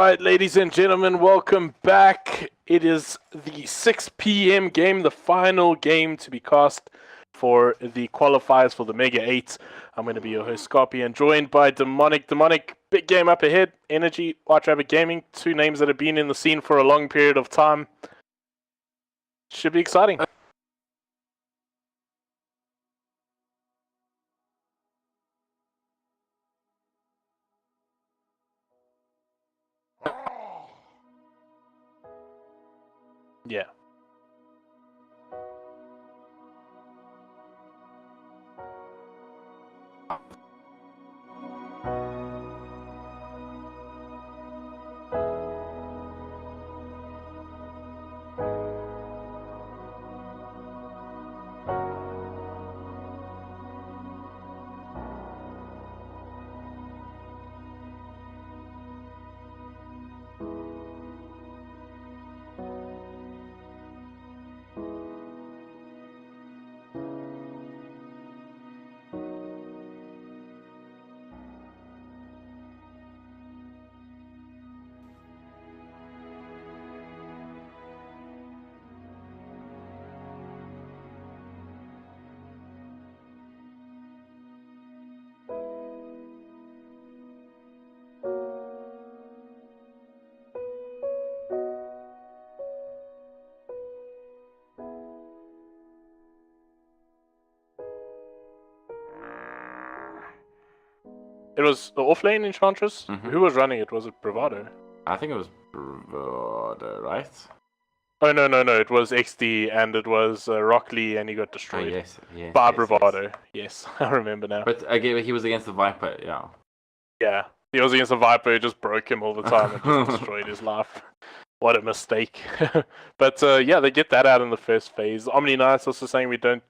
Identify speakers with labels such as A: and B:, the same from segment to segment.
A: Alright, ladies and gentlemen, welcome back. It is the 6 p.m. game, the final game to be cast for the qualifiers for the Mega8. I'm going to be your host, Scorpion, joined by Demonic. Demonic, big game up ahead. Energy, White Rabbit Gaming, two names that have been in the scene for a long period of time. Should be exciting. Yeah. It was the off-lane Enchantress. Who was running it? Was it Bravado?
B: I think it was Bravado, right?
A: Oh, no. It was XD, and it was Rock Lee, and he got destroyed.
B: Yes.
A: By Bravado. Yes, I remember now.
B: But again, he was against the Viper, yeah.
A: Yeah, he was against the Viper, who just broke him all the time and just destroyed his life. What a mistake. But yeah, they get that out in the first phase. Omni Knights also saying we don't...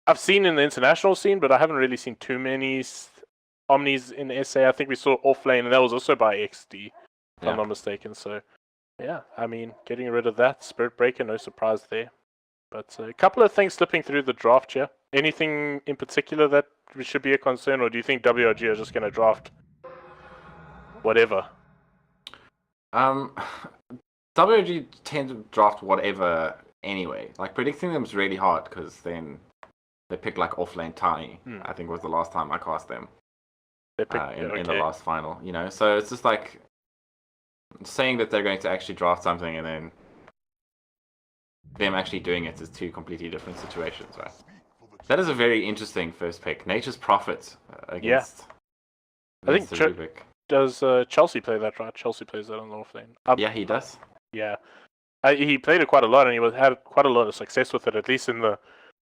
A: I've seen in the international scene, but I haven't really seen too many Omnis in SA. I think we saw Offlane, and that was also by XD, if I'm not mistaken. So, yeah, I mean, getting rid of that. Spirit Breaker, no surprise there. But a couple of things slipping through the draft here. Anything in particular that should be a concern, or do you think WRG are just going to draft whatever?
B: WRG tend to draft whatever anyway. Like, predicting them is really hard, because then they pick, like, Offlane Tiny, I think was the last time I cast them. They picked, in the last final, you know? So it's just like saying that they're going to actually draft something and then them actually doing it is two completely different situations, right? That is a very interesting first pick. Nature's Prophet against...
A: I think does Chelsea play that, right? Chelsea plays that on the offlane.
B: Yeah, he does.
A: Yeah. He played it quite a lot, and he had quite a lot of success with it, at least in the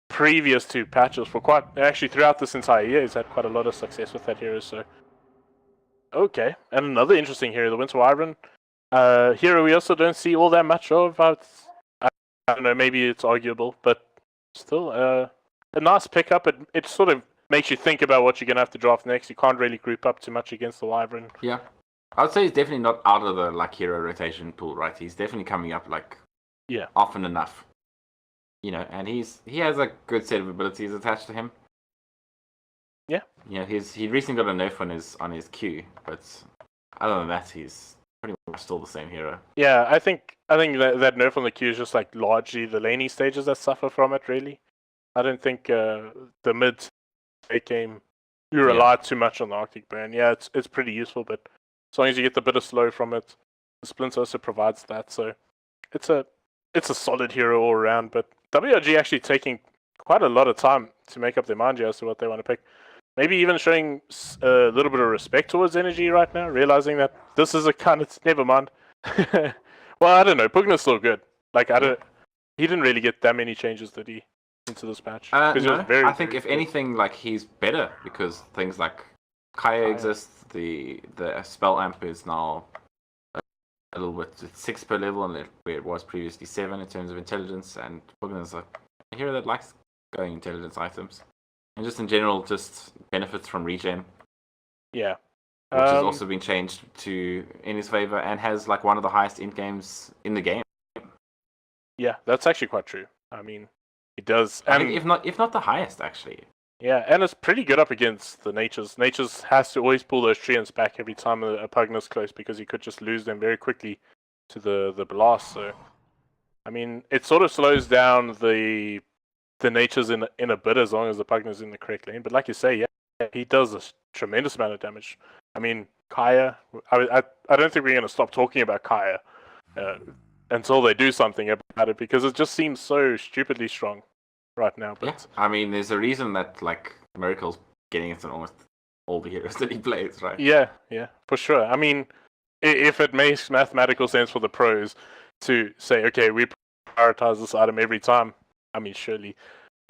A: previous two patches. Actually throughout this entire year, he's had quite a lot of success with that hero. So, okay, and another interesting hero, the Winter Wyvern. Hero we also don't see all that much of. I don't know, maybe it's arguable, but still a nice pickup. It sort of makes you think about what you're gonna have to draft next. You can't really group up too much against the Wyvern.
B: Yeah, I would say he's definitely not out of the hero rotation pool, right? He's definitely coming up often enough. You know, and he has a good set of abilities attached to him.
A: Yeah.
B: Yeah, he recently got a nerf on his Q, but other than that, he's pretty much still the same hero.
A: Yeah, I think that nerf on the Q is just like largely the laning stages that suffer from it. Really, I don't think the mid late game you rely too much on the Arctic Burn. Yeah, it's pretty useful, but as long as you get the bit of slow from it, the Splinter also provides that. So it's a solid hero all around, but WRG actually taking quite a lot of time to make up their mind as to what they want to pick. Maybe even showing a little bit of respect towards Energy right now, realizing that this is a kind of... Never mind. Well, I don't know. Pugna's still good. Like, he didn't really get that many changes, did he, into this patch?
B: No, I think if anything, like, he's better, because things like Kaya exist, the spell amp is now a little bit 6 per level, and where it was previously 7 in terms of intelligence, and Pugna's a hero that likes going intelligence items. And just in general, just benefits from regen.
A: Yeah.
B: Which has also been changed in his favor, and has like one of the highest int games in the game.
A: Yeah, that's actually quite true. I mean, it does.
B: I think if not the highest, actually.
A: Yeah, and it's pretty good up against the Natures. Natures has to always pull those treants back every time a Pugna's close because he could just lose them very quickly to the blast. So, I mean, it sort of slows down the Natures in a bit as long as the Pugna's in the correct lane. But like you say, yeah, he does a tremendous amount of damage. I mean, Kaya, I don't think we're going to stop talking about Kaya until they do something about it because it just seems so stupidly strong right now. But
B: yeah, I mean, there's a reason that like Miracle's getting into almost all the heroes that he plays, right?
A: Yeah, for sure. I mean, if it makes mathematical sense for the pros to say, okay, we prioritize this item every time, I mean, surely.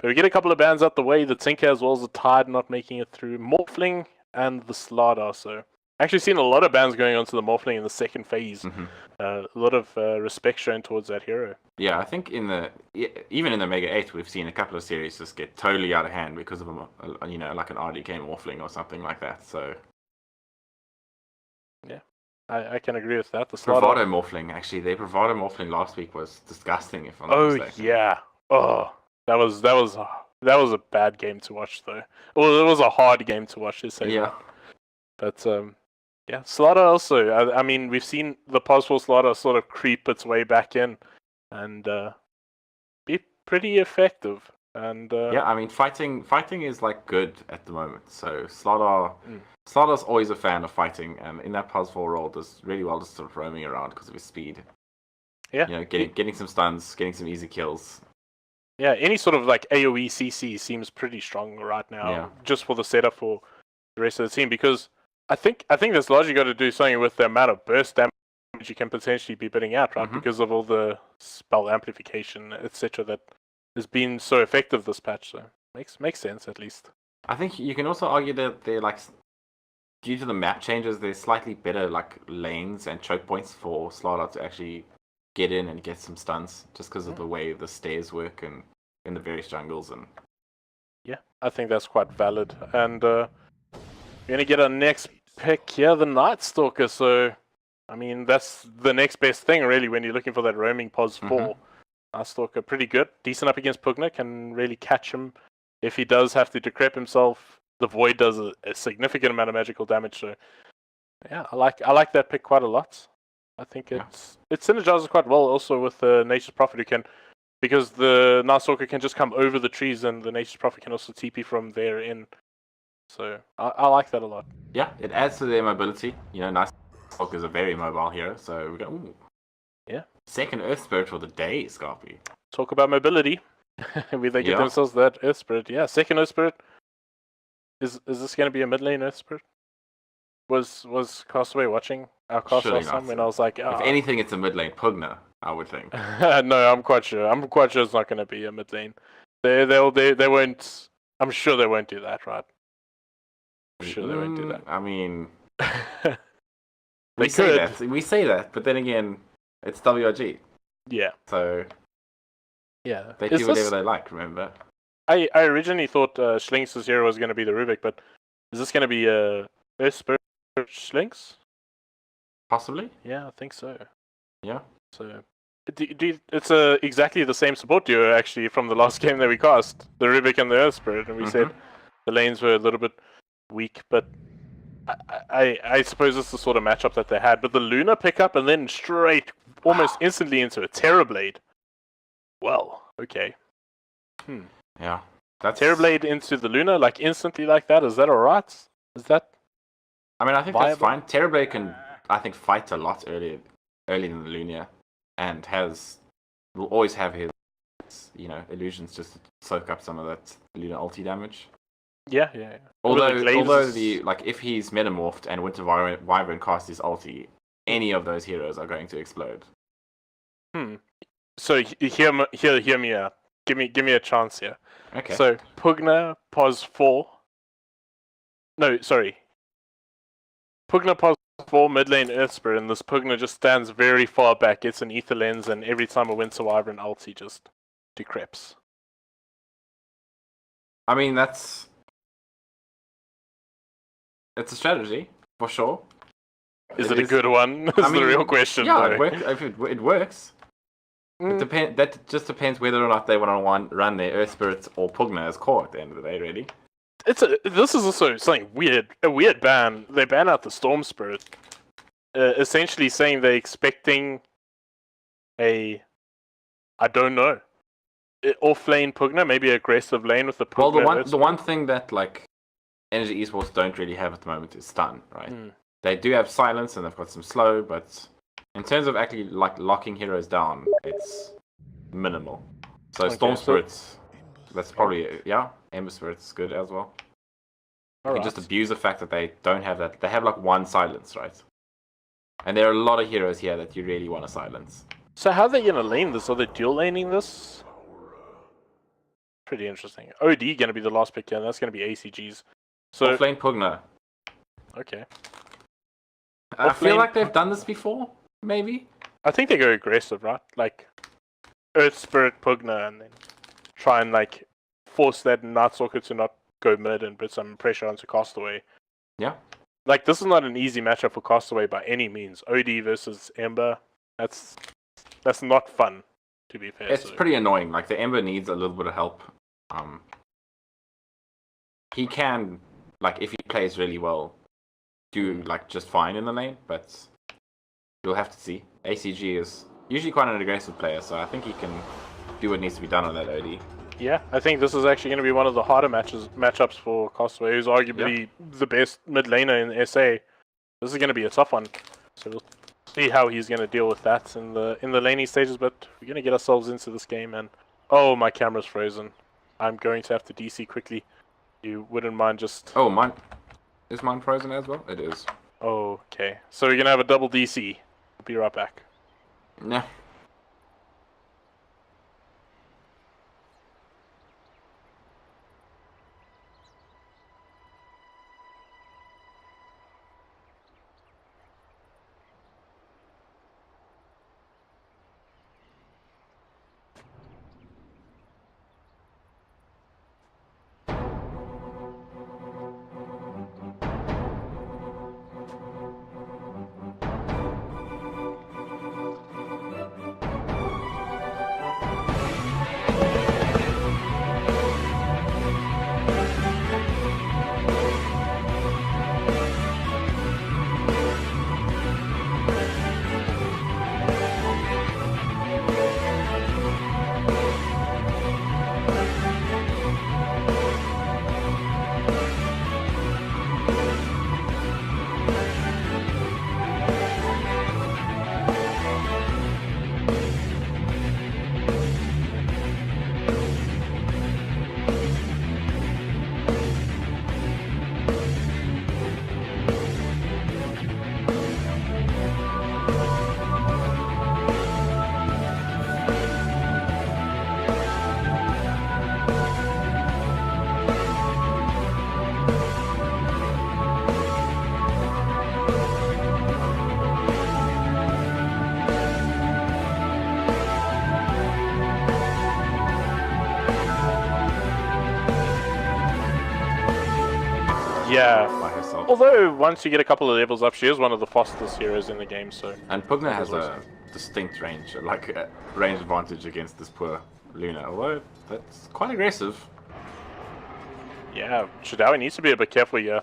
A: But we get a couple of bans out the way, the Tinker as well as the Tide not making it through, Morphling and the Slardar. So actually seen a lot of bans going on to the Morphling in the second phase.
B: Mm-hmm.
A: A lot of respect shown towards that hero.
B: Yeah, I think even in the Mega8, we've seen a couple of series just get totally out of hand because of like an RDK Morphling or something like that. So
A: yeah, I can agree with that. The
B: Bravado Morphling, actually, their Bravado Morphling last week was disgusting. If I'm not mistaken.
A: Yeah. Oh, that was a bad game to watch though. Well, it was a hard game to watch. To say that. But yeah, Slaughter also. I mean, we've seen the possible Slaughter sort of creep its way back in, and be pretty effective. And
B: yeah, I mean, fighting is like good at the moment. So Slaughter's always a fan of fighting, and in that Puzzle role does really well just sort of roaming around because of his speed.
A: Yeah,
B: getting some stuns, getting some easy kills.
A: Yeah, any sort of like AoE CC seems pretty strong right now, just for the setup for the rest of the team. Because I think that's largely got to do something with the amount of burst damage you can potentially be bidding out, right?
B: Mm-hmm.
A: Because of all the spell amplification, etc., that has been so effective this patch. So makes sense at least.
B: I think you can also argue that they're like, due to the map changes, there's slightly better like lanes and choke points for Slardar to actually get in and get some stuns, just because of the way the stairs work and in the various jungles. And
A: yeah, I think that's quite valid. And we're gonna get our next pick here, the Night Stalker. So I mean, that's the next best thing really when you're looking for that roaming pos 4. Night Stalker pretty good, decent up against Pugna, can really catch him if he does have to decrep himself. The Void does a significant amount of magical damage. So yeah, I like that pick quite a lot. I think it synergizes quite well also with the Nature's Prophet, who can, because the Night Stalker can just come over the trees and the Nature's Prophet can also TP from there in. So I like that a lot.
B: Yeah, it adds to their mobility. Night Stalker is a very mobile hero, so we go.
A: Yeah.
B: Second Earth Spirit for the day, Scarpy.
A: Talk about mobility. Where they get themselves that Earth Spirit. Yeah, second Earth Spirit. Is this going to be a mid lane Earth Spirit? Was Castaway watching our cast last time when I was like,
B: if anything, it's a mid lane Pugna, I would think.
A: No, I'm quite sure. I'm quite sure it's not going to be a mid lane. They won't. I'm sure they won't do that, right? I'm sure they won't do that.
B: I mean, we say that, but then again, it's WRG.
A: Yeah.
B: So
A: yeah,
B: they do whatever they like. Remember,
A: I originally thought Schlinks' hero was going to be the Rubik, but is this going to be Earth Spirit Schlinks?
B: Possibly.
A: Yeah, I think so.
B: Yeah.
A: So it's exactly the same support duo actually from the last game that we cast, the Rubik and the Earth Spirit, and we said the lanes were a little bit weak, but I suppose it's the sort of matchup that they had. But the Luna pickup and then straight, almost instantly into a Terrorblade. Well, okay.
B: Yeah. That's
A: Terrorblade into the Luna, like instantly like that. Is that alright? Is that?
B: I mean, I think that's fine. Terrorblade can, I think, fight a lot earlier than the Luna, and will always have his, illusions just to soak up some of that Luna ulti damage.
A: Yeah.
B: Although if he's metamorphed and Winter Wyvern casts his ulti, any of those heroes are going to explode.
A: So hear me out. Give me a chance here.
B: Okay.
A: So Pugna pos 4. No, sorry. Pugna pos 4 mid lane Earth Spirit, and this Pugna just stands very far back, gets an Ether Lens, and every time a Winter Wyvern ulti just decreps.
B: I mean, it's a strategy for sure.
A: Is it a good one? That's the real question.
B: Yeah, it works. That just depends whether or not they want to run their Earth Spirits or Pugna as core at the end of the day, really.
A: This is also something weird. A weird ban. They ban out the Storm Spirit, essentially saying they're expecting a, I don't know, off lane Pugna, maybe aggressive lane with the Pugna.
B: Well, the one thing that like Energy Esports don't really have at the moment is stun, right? They do have silence and they've got some slow, but in terms of actually like locking heroes down, it's minimal. So okay, Storm Spirits, that's probably Ember Spirit's good as well. You can just abuse the fact that they don't have that. They have like one silence, right? And there are a lot of heroes here that you really want to silence.
A: So how are they gonna lane this? Are they dual laning this? Pretty interesting. OD gonna be the last pick here, and that's gonna be ACGs. So
B: offlane Pugna.
A: Okay.
B: I feel like they've done this before, maybe.
A: I think they go aggressive, right? Like Earth Spirit Pugna, and then try and like force that Nightstalker to not go mid and put some pressure onto Castaway.
B: Yeah.
A: Like this is not an easy matchup for Castaway by any means. OD versus Ember, that's not fun, to be fair.
B: It's pretty annoying. Like the Ember needs a little bit of help. He can, like, if he plays really well, do like just fine in the lane, but you'll have to see. ACG is usually quite an aggressive player, so I think he can do what needs to be done on that OD.
A: Yeah, I think this is actually going to be one of the harder matchups for Castaway, who's arguably the best mid laner in SA. This is going to be a tough one, so we'll see how he's going to deal with that in the laning stages. But we're going to get ourselves into this game, and oh, my camera's frozen. I'm going to have to DC quickly. You wouldn't mind just...
B: Oh, mine... Is mine frozen as well? It is.
A: Okay. So we're going to have a double DC. I'll be right back.
B: Yeah.
A: Yeah.
B: By herself.
A: Although once you get a couple of levels up, she is one of the fastest heroes in the game. So.
B: And Pugna has a distinct range, like a range advantage against this poor Luna. Although that's quite aggressive.
A: Yeah, Shidawi needs to be a bit careful here.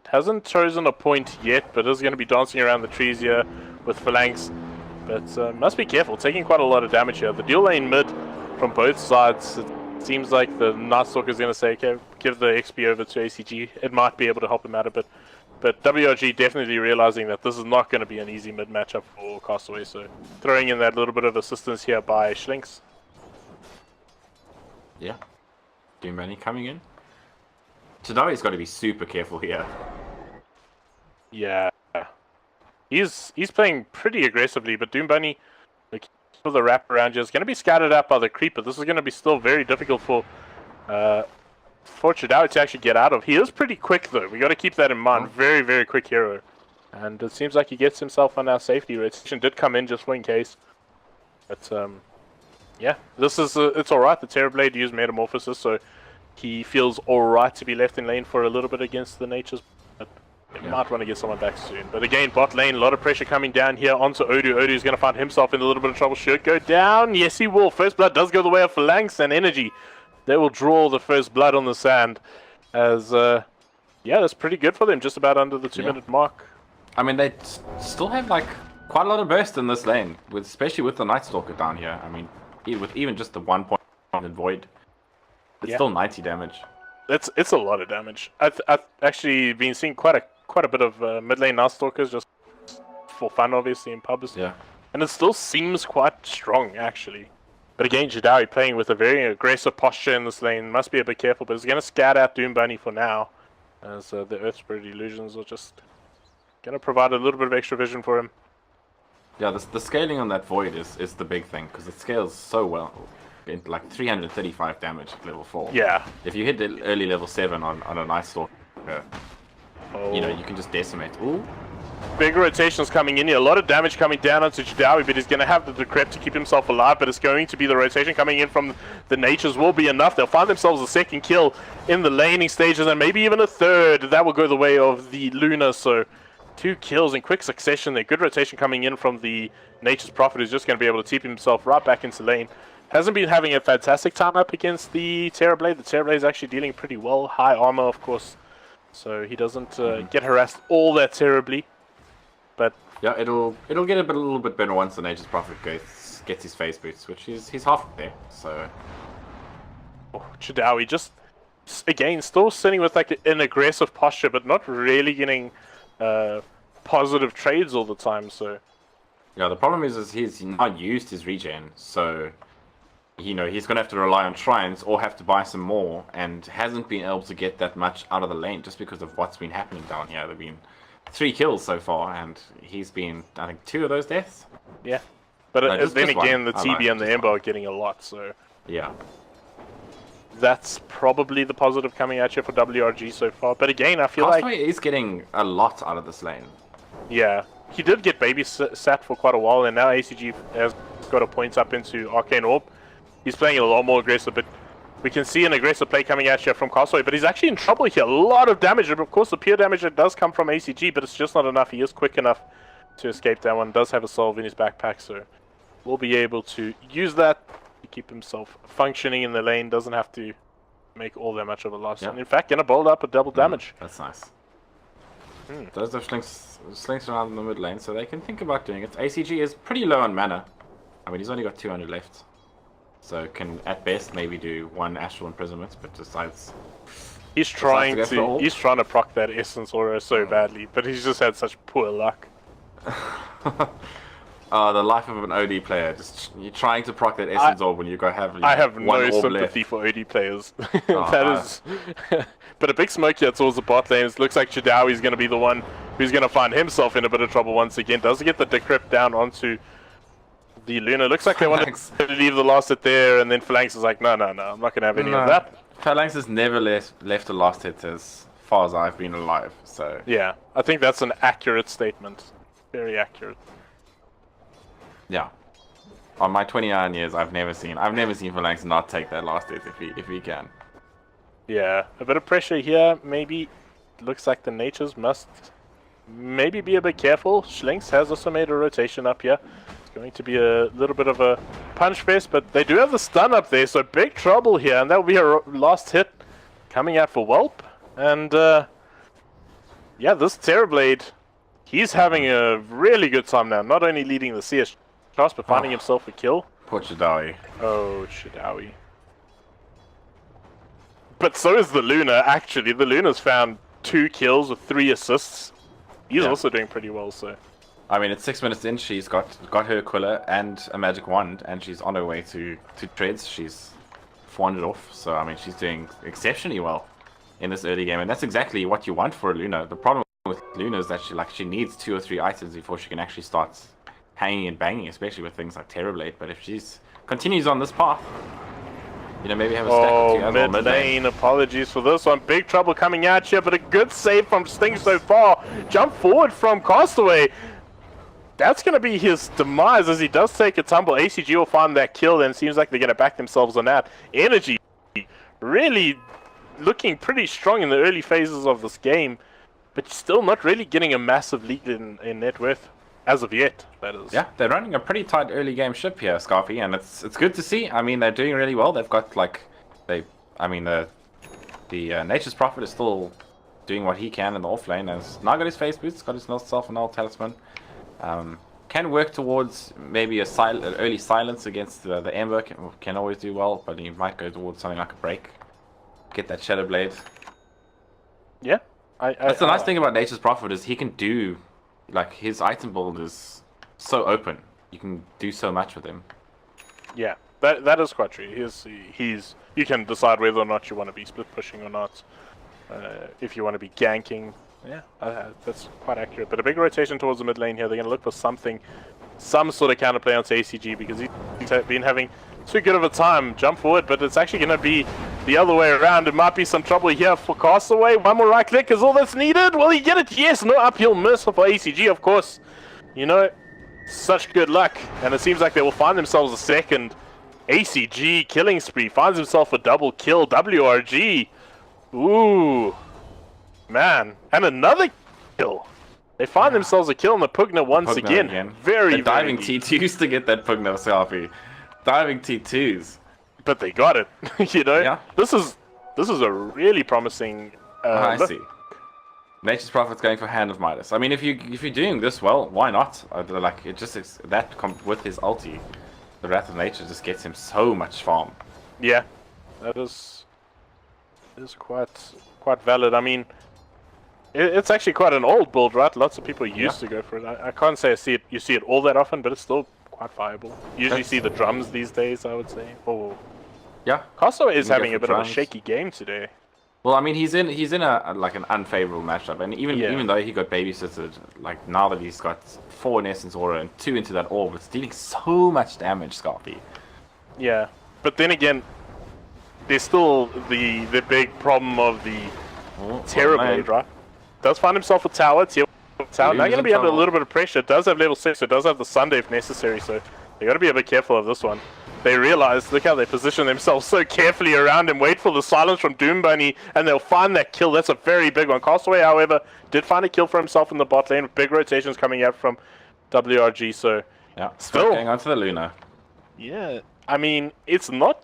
A: Hasn't chosen a point yet, but is going to be dancing around the trees here with Phalanx. But must be careful, taking quite a lot of damage here. The dual lane mid from both sides. It seems like the Nightstalker is going to say, okay, give the XP over to ACG. It might be able to help him out a bit. But WRG definitely realizing that this is not going to be an easy mid matchup for Castaway. So throwing in that little bit of assistance here by Schlinks.
B: Yeah. Doomani coming in. Tadawi's got to be super careful here.
A: Yeah. He's playing pretty aggressively, but Doombunny, for the wrap around here, is going to be scattered out by the creeper. This is going to be still very difficult for Chidawi to actually get out of. He is pretty quick, though. We got to keep that in mind. Very, very quick hero. And it seems like he gets himself on our safety. Rotation did come in just for in case. But, yeah, this is it's alright. The Terrorblade used Metamorphosis, so he feels alright to be left in lane for a little bit against the Natures. But you might want to get someone back soon. But again, bot lane, a lot of pressure coming down here onto Odu. Odu's going to find himself in a little bit of trouble. Should go down. Yes, he will. First blood does go the way of Phalanx and Energy. They will draw the first blood on the sand. As, yeah, that's pretty good for them, just about under the 2-minute mark.
B: I mean, they still have, like, quite a lot of burst in this lane, especially with the Night Stalker down here. I mean, with even just the 1 point in Void, it's still 90 damage.
A: It's a lot of damage. I've actually been seeing quite a bit of mid lane Night Stalkers just for fun, obviously, in pubs.
B: Yeah.
A: And it still seems quite strong, actually. But again, Jadawi playing with a very aggressive posture in this lane. Must be a bit careful, but he's going to scout out Doom Bunny for now. As the Earth Spirit Illusions are just going to provide a little bit of extra vision for him.
B: Yeah, the scaling on that Void is the big thing, because it scales so well. Like 335 damage at level 4.
A: Yeah.
B: If you hit the early level 7 on a Night Stalker, you know, you can just decimate. Ooh.
A: Big rotations coming in here. A lot of damage coming down onto Jadawi, but he's going to have the Decrep to keep himself alive, but it's going to be the rotation coming in from the Natures will be enough. They'll find themselves a second kill in the laning stages, and maybe even a third. That will go the way of the Luna, so 2 kills in quick succession there. Good rotation coming in from the Nature's Prophet, who's just going to be able to TP himself right back into lane. Hasn't been having a fantastic time up against the Terrorblade. The Terrorblade is actually dealing pretty well. High armor, of course, so he doesn't get harassed all that terribly. But
B: yeah, it'll get a little bit better once the Nature's Prophet gets his phase boots, which he's half there. So
A: Jadawi just again still sitting with like an aggressive posture, but not really getting positive trades all the time. So
B: yeah, the problem is he's not used his regen, so you know he's gonna have to rely on shrines or have to buy some more, and hasn't been able to get that much out of the lane just because of what's been happening down here. There've been 3 kills so far, and he's been, I think, 2 of those deaths.
A: Yeah, but
B: no,
A: then again,
B: one.
A: the TB and the Ember are getting a lot, so
B: yeah,
A: that's probably the positive coming at you for WRG so far. But again, I feel
B: Castaway is getting a lot out of this lane.
A: Yeah, he did get babysat for quite a while, and now ACG has got a point up into Arcane Orb. He's playing a lot more aggressive, but we can see an aggressive play coming at you from Castaway, but he's actually in trouble here. A lot of damage, and of course the pure damage that does come from ACG, but it's just not enough. He is quick enough to escape that one. Does have a solve in his backpack, so will be able to use that to keep himself functioning in the lane. Doesn't have to make all that much of a loss.
B: Yep.
A: And in fact, gonna bolt up a double damage.
B: That's nice. Those have slinks around in the mid lane, so they can think about doing it. ACG is pretty low on mana. I mean, he's only got 200 left. So can, at best, maybe do 1 Astral Imprisonment, but besides...
A: He's trying to proc that Essence Aura so badly, but he's just had such poor luck.
B: The life of an OD player. Just you're trying to proc that Essence Orb when you go have
A: I have
B: one
A: no
B: orb
A: sympathy
B: left.
A: for OD players. Is... But a big smoke here towards the bot lane. It looks like Jadawi is going to be the one who's going to find himself in a bit of trouble once again. Does get the Decrypt down onto the Luna. Looks like they want to leave the last hit there, and then Phalanx is like, no, I'm not going to have any of that.
B: Phalanx has never left a last hit as far as I've been alive, so...
A: Yeah, I think that's an accurate statement. Very accurate.
B: Yeah. On my 29 years, I've never seen Phalanx not take that last hit if he can.
A: Yeah, a bit of pressure here. Maybe looks like the Natures must maybe be a bit careful. Schlinks has also made a rotation up here. Going to be a little bit of a punch fest, but they do have the stun up there, so big trouble here, and that will be a last hit coming out for Whelp. And yeah, this Terrorblade, he's having a really good time now, not only leading the CS class, but finding himself a kill.
B: Poor Jadawi.
A: Oh, Jadawi. But so is the Luna, actually. The Luna's found 2 kills with 3 assists. He's also doing pretty well, so...
B: I mean, it's 6 minutes in, she's got her Aquila and a magic wand, and she's on her way to treads. She's 400 off, so I mean, she's doing exceptionally well in this early game, and that's exactly what you want for a Luna. The problem with Luna is that she needs 2 or 3 items before she can actually start hanging and banging, especially with things like Terrorblade. But if she's continues on this path, you know, maybe have a stack or 2 as well.
A: Mid lane, apologies for this one. Big trouble coming at you, but a good save from Sting so far. Jump forward from Castaway. That's going to be his demise as he does take a tumble. ACG will find that kill, and it seems like they're going to back themselves on that. Energy really looking pretty strong in the early phases of this game, but still not really getting a massive lead in net worth as of yet, that is.
B: Yeah, they're running a pretty tight early game ship here, Scarfy, and it's good to see. I mean, they're doing really well. They've got, like, the The Nature's Prophet is still doing what he can in the off lane. Has now got his face boots, got his self and talisman. Can work towards maybe an early silence against the Ember. Can always do well, but he might go towards something like a break. Get that Shadow Blade.
A: Yeah.
B: That's the nice thing about Nature's Prophet is he can do, like, his item build is so open. You can do so much with him.
A: Yeah, that is quite true. He's you can decide whether or not you want to be split pushing or not. If you want to be ganking, yeah, that's quite accurate. But a big rotation towards the mid lane here. They're going to look for some sort of counterplay onto ACG because he's been having too good of a time. Jump forward, but it's actually going to be the other way around. It might be some trouble here for Castaway. One more right click is all that's needed. Will he get it? Yes, no uphill miss for ACG, of course. You know, such good luck. And it seems like they will find themselves a second ACG killing spree. Finds himself a double kill. WRG. Ooh. Man. And another kill. They find themselves a kill on the Pugna once again. Very
B: diving T2s to get that Pugna selfie. Diving T2s.
A: But they got it. You know?
B: Yeah.
A: This is a really promising
B: I see. Nature's Prophet's going for Hand of Midas. I mean, if you're doing this well, why not? Like, it just is that with his ulti, the Wrath of Nature just gets him so much farm.
A: Yeah, that is quite valid. I mean, it's actually quite an old build, right? Lots of people used to go for it. I can't say you see it all that often, but it's still quite viable. Usually see the drums these days, I would say. Oh,
B: yeah.
A: Castaway is having a bit of a shaky game today.
B: Well, I mean, he's in a like an unfavorable matchup, and even though he got babysitted, like now that he's got 4 in Essence Aura and 2 into that orb, it's dealing so much damage, Scarpy.
A: Yeah, but then again, there's still the big problem of the Terror Blade, right? Does find himself a tower. Now going to be under a little bit of pressure. Does have level 6, so it does have the Sunday if necessary. So they got to be a bit careful of this one. They realize, look how they position themselves so carefully around him, wait for the silence from Doom Bunny, and they'll find that kill. That's a very big one. Castaway, however, did find a kill for himself in the bot lane with big rotations coming out from WRG, so
B: yeah, still going on to the Luna.
A: Yeah, I mean, it's not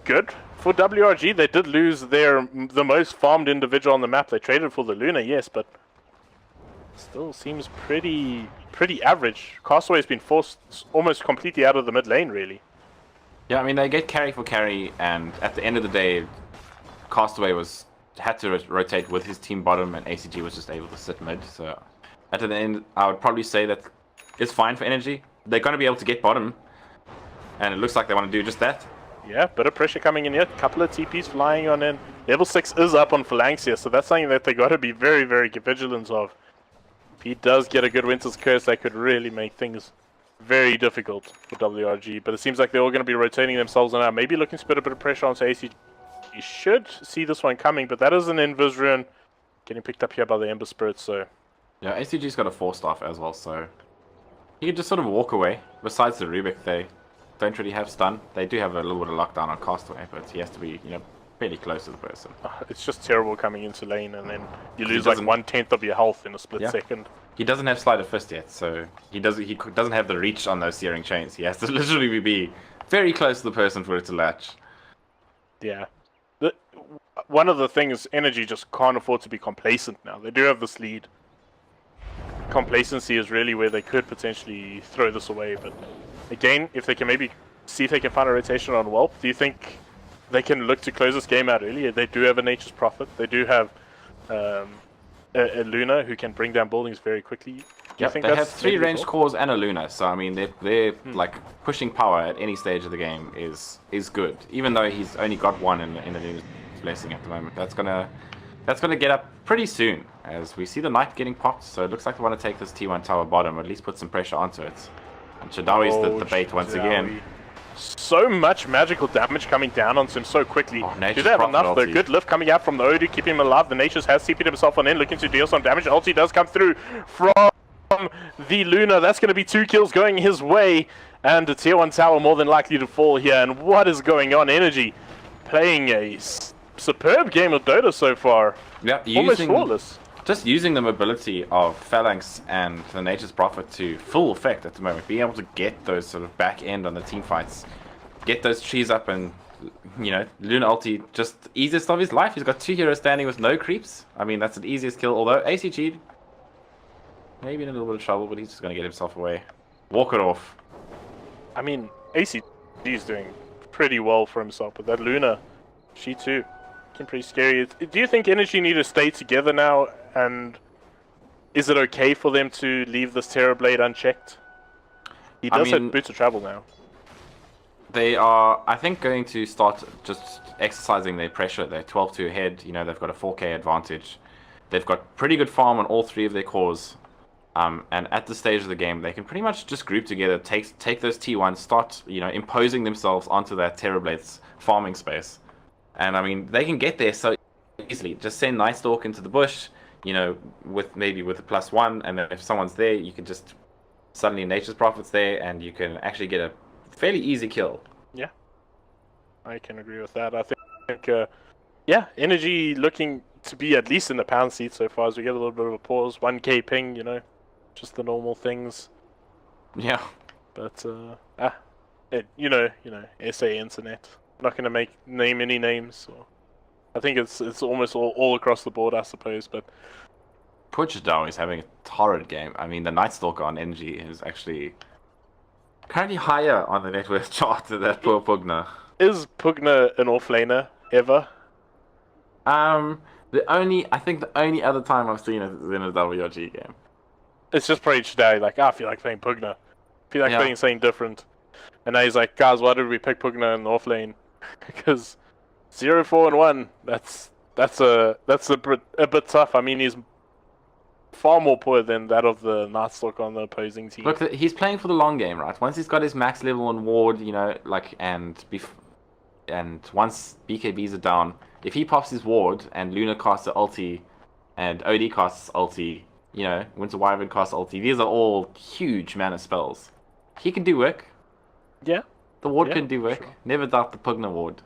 A: good for WRG. They did lose the most farmed individual on the map. They traded for the Luna, yes, but still seems pretty average. Castaway's been forced almost completely out of the mid lane, really.
B: Yeah, I mean, they get carry for carry, and at the end of the day, Castaway had to rotate with his team bottom, and ACG was just able to sit mid. So at the end, I would probably say that it's fine for energy. They're going to be able to get bottom, and it looks like they want to do just that.
A: Yeah, bit of pressure coming in here. Couple of TPs flying on in. Level 6 is up on Phalanx here, so that's something that they got to be very, very vigilant of. He does get a good Winter's Curse that could really make things very difficult for WRG, but it seems like they're all going to be rotating themselves now, maybe looking to put a bit of pressure onto ACG. He should see this one coming, but that is an Invis rune getting picked up here by the Ember Spirit, so... Yeah,
B: ACG's got a 4-staff as well, so... He can just sort of walk away. Besides the Rubik, they don't really have stun. They do have a little bit of lockdown on Castaway, but he has to be, fairly close to the person.
A: It's just terrible coming into lane, and then you lose like 1/10 of your health in a split second.
B: He doesn't have Sleight of Fist yet, so he doesn't have the reach on those Searing Chains. He has to literally be very close to the person for it to latch.
A: Yeah. One of the things, Energy just can't afford to be complacent now. They do have this lead. Complacency is really where they could potentially throw this away, but again, if they can maybe see if they can find a rotation on Whelp, do you think they can look to close this game out early? They do have a Nature's Prophet. They do have a Luna who can bring down buildings very quickly.
B: Yep, they have 3 ranged cores and a Luna, so I mean they're like pushing power at any stage of the game is good. Even though he's only got 1 in the Luna's Blessing at the moment, that's gonna get up pretty soon as we see the Knight getting popped. So it looks like they want to take this T1 tower bottom, or at least put some pressure onto it. And Shadawi's the bait once again.
A: So much magical damage coming down onto him so quickly. Do they have enough though? Good lift coming out from the Odu, keeping him alive. The Nature's has CP'd himself on in, looking to deal some damage. Ulti does come through from the Luna. That's going to be 2 kills going his way. And the tier 1 tower more than likely to fall here. And what is going on? Energy playing a superb game of Dota so far.
B: Yeah,
A: almost flawless.
B: Just using the mobility of Phalanx and the Nature's Prophet to full effect at the moment. Being able to get those sort of back end on the team fights. Get those trees up and you know, Luna ulti, just easiest of his life. He's got 2 heroes standing with no creeps. I mean, that's the easiest kill. Although ACG maybe in a little bit of trouble, but he's just going to get himself away. Walk it off.
A: I mean, ACG is doing pretty well for himself, but that Luna, she too, looking pretty scary. Do you think Energy need to stay together now, and is it okay for them to leave this Terrorblade unchecked? He does have boots of travel now.
B: They are, I think, going to start just exercising their pressure. They're 12-2 ahead. You know, they've got a 4K advantage. They've got pretty good farm on all 3 of their cores. And at this stage of the game, they can pretty much just group together, take those T1s, start, you know, imposing themselves onto that Terrorblade's farming space. And I mean, they can get there so easily. Just send Nightstalk into the bush, you know, maybe with a +1, and then if someone's there, you can just suddenly Nature's Prophet's there, and you can actually get a fairly easy kill.
A: Yeah, I can agree with that. I think, yeah, Energy looking to be at least in the pound seat so far as we get a little bit of a pause. 1k ping, you know, just the normal things.
B: Yeah.
A: But, you know, SA Internet. Not going to name any names. Or, I think it's almost all across the board, I suppose, but...
B: Puchadao is having a torrid game. I mean, the Nightstalker on Energy is actually currently higher on the net worth chart than that poor Pugna.
A: Is Pugna an offlaner ever?
B: I think the only other time I've seen it is in a WRG game.
A: It's just probably today, like, I feel like playing Pugna. I feel like playing something different. And now he's like, guys, why did we pick Pugna in the offlane? Because 0-4-1, that's a bit tough. I mean, he's far more poor than that of the Nightstalk on the opposing team.
B: Look, he's playing for the long game, right? Once he's got his max level on ward, you know, like, and once BKBs are down, if he pops his ward and Luna casts the ulti and OD casts ulti, you know, Winter Wyvern casts ulti, these are all huge mana spells. He can do work.
A: Yeah.
B: The ward can do work. Sure. Never doubt the Pugna ward.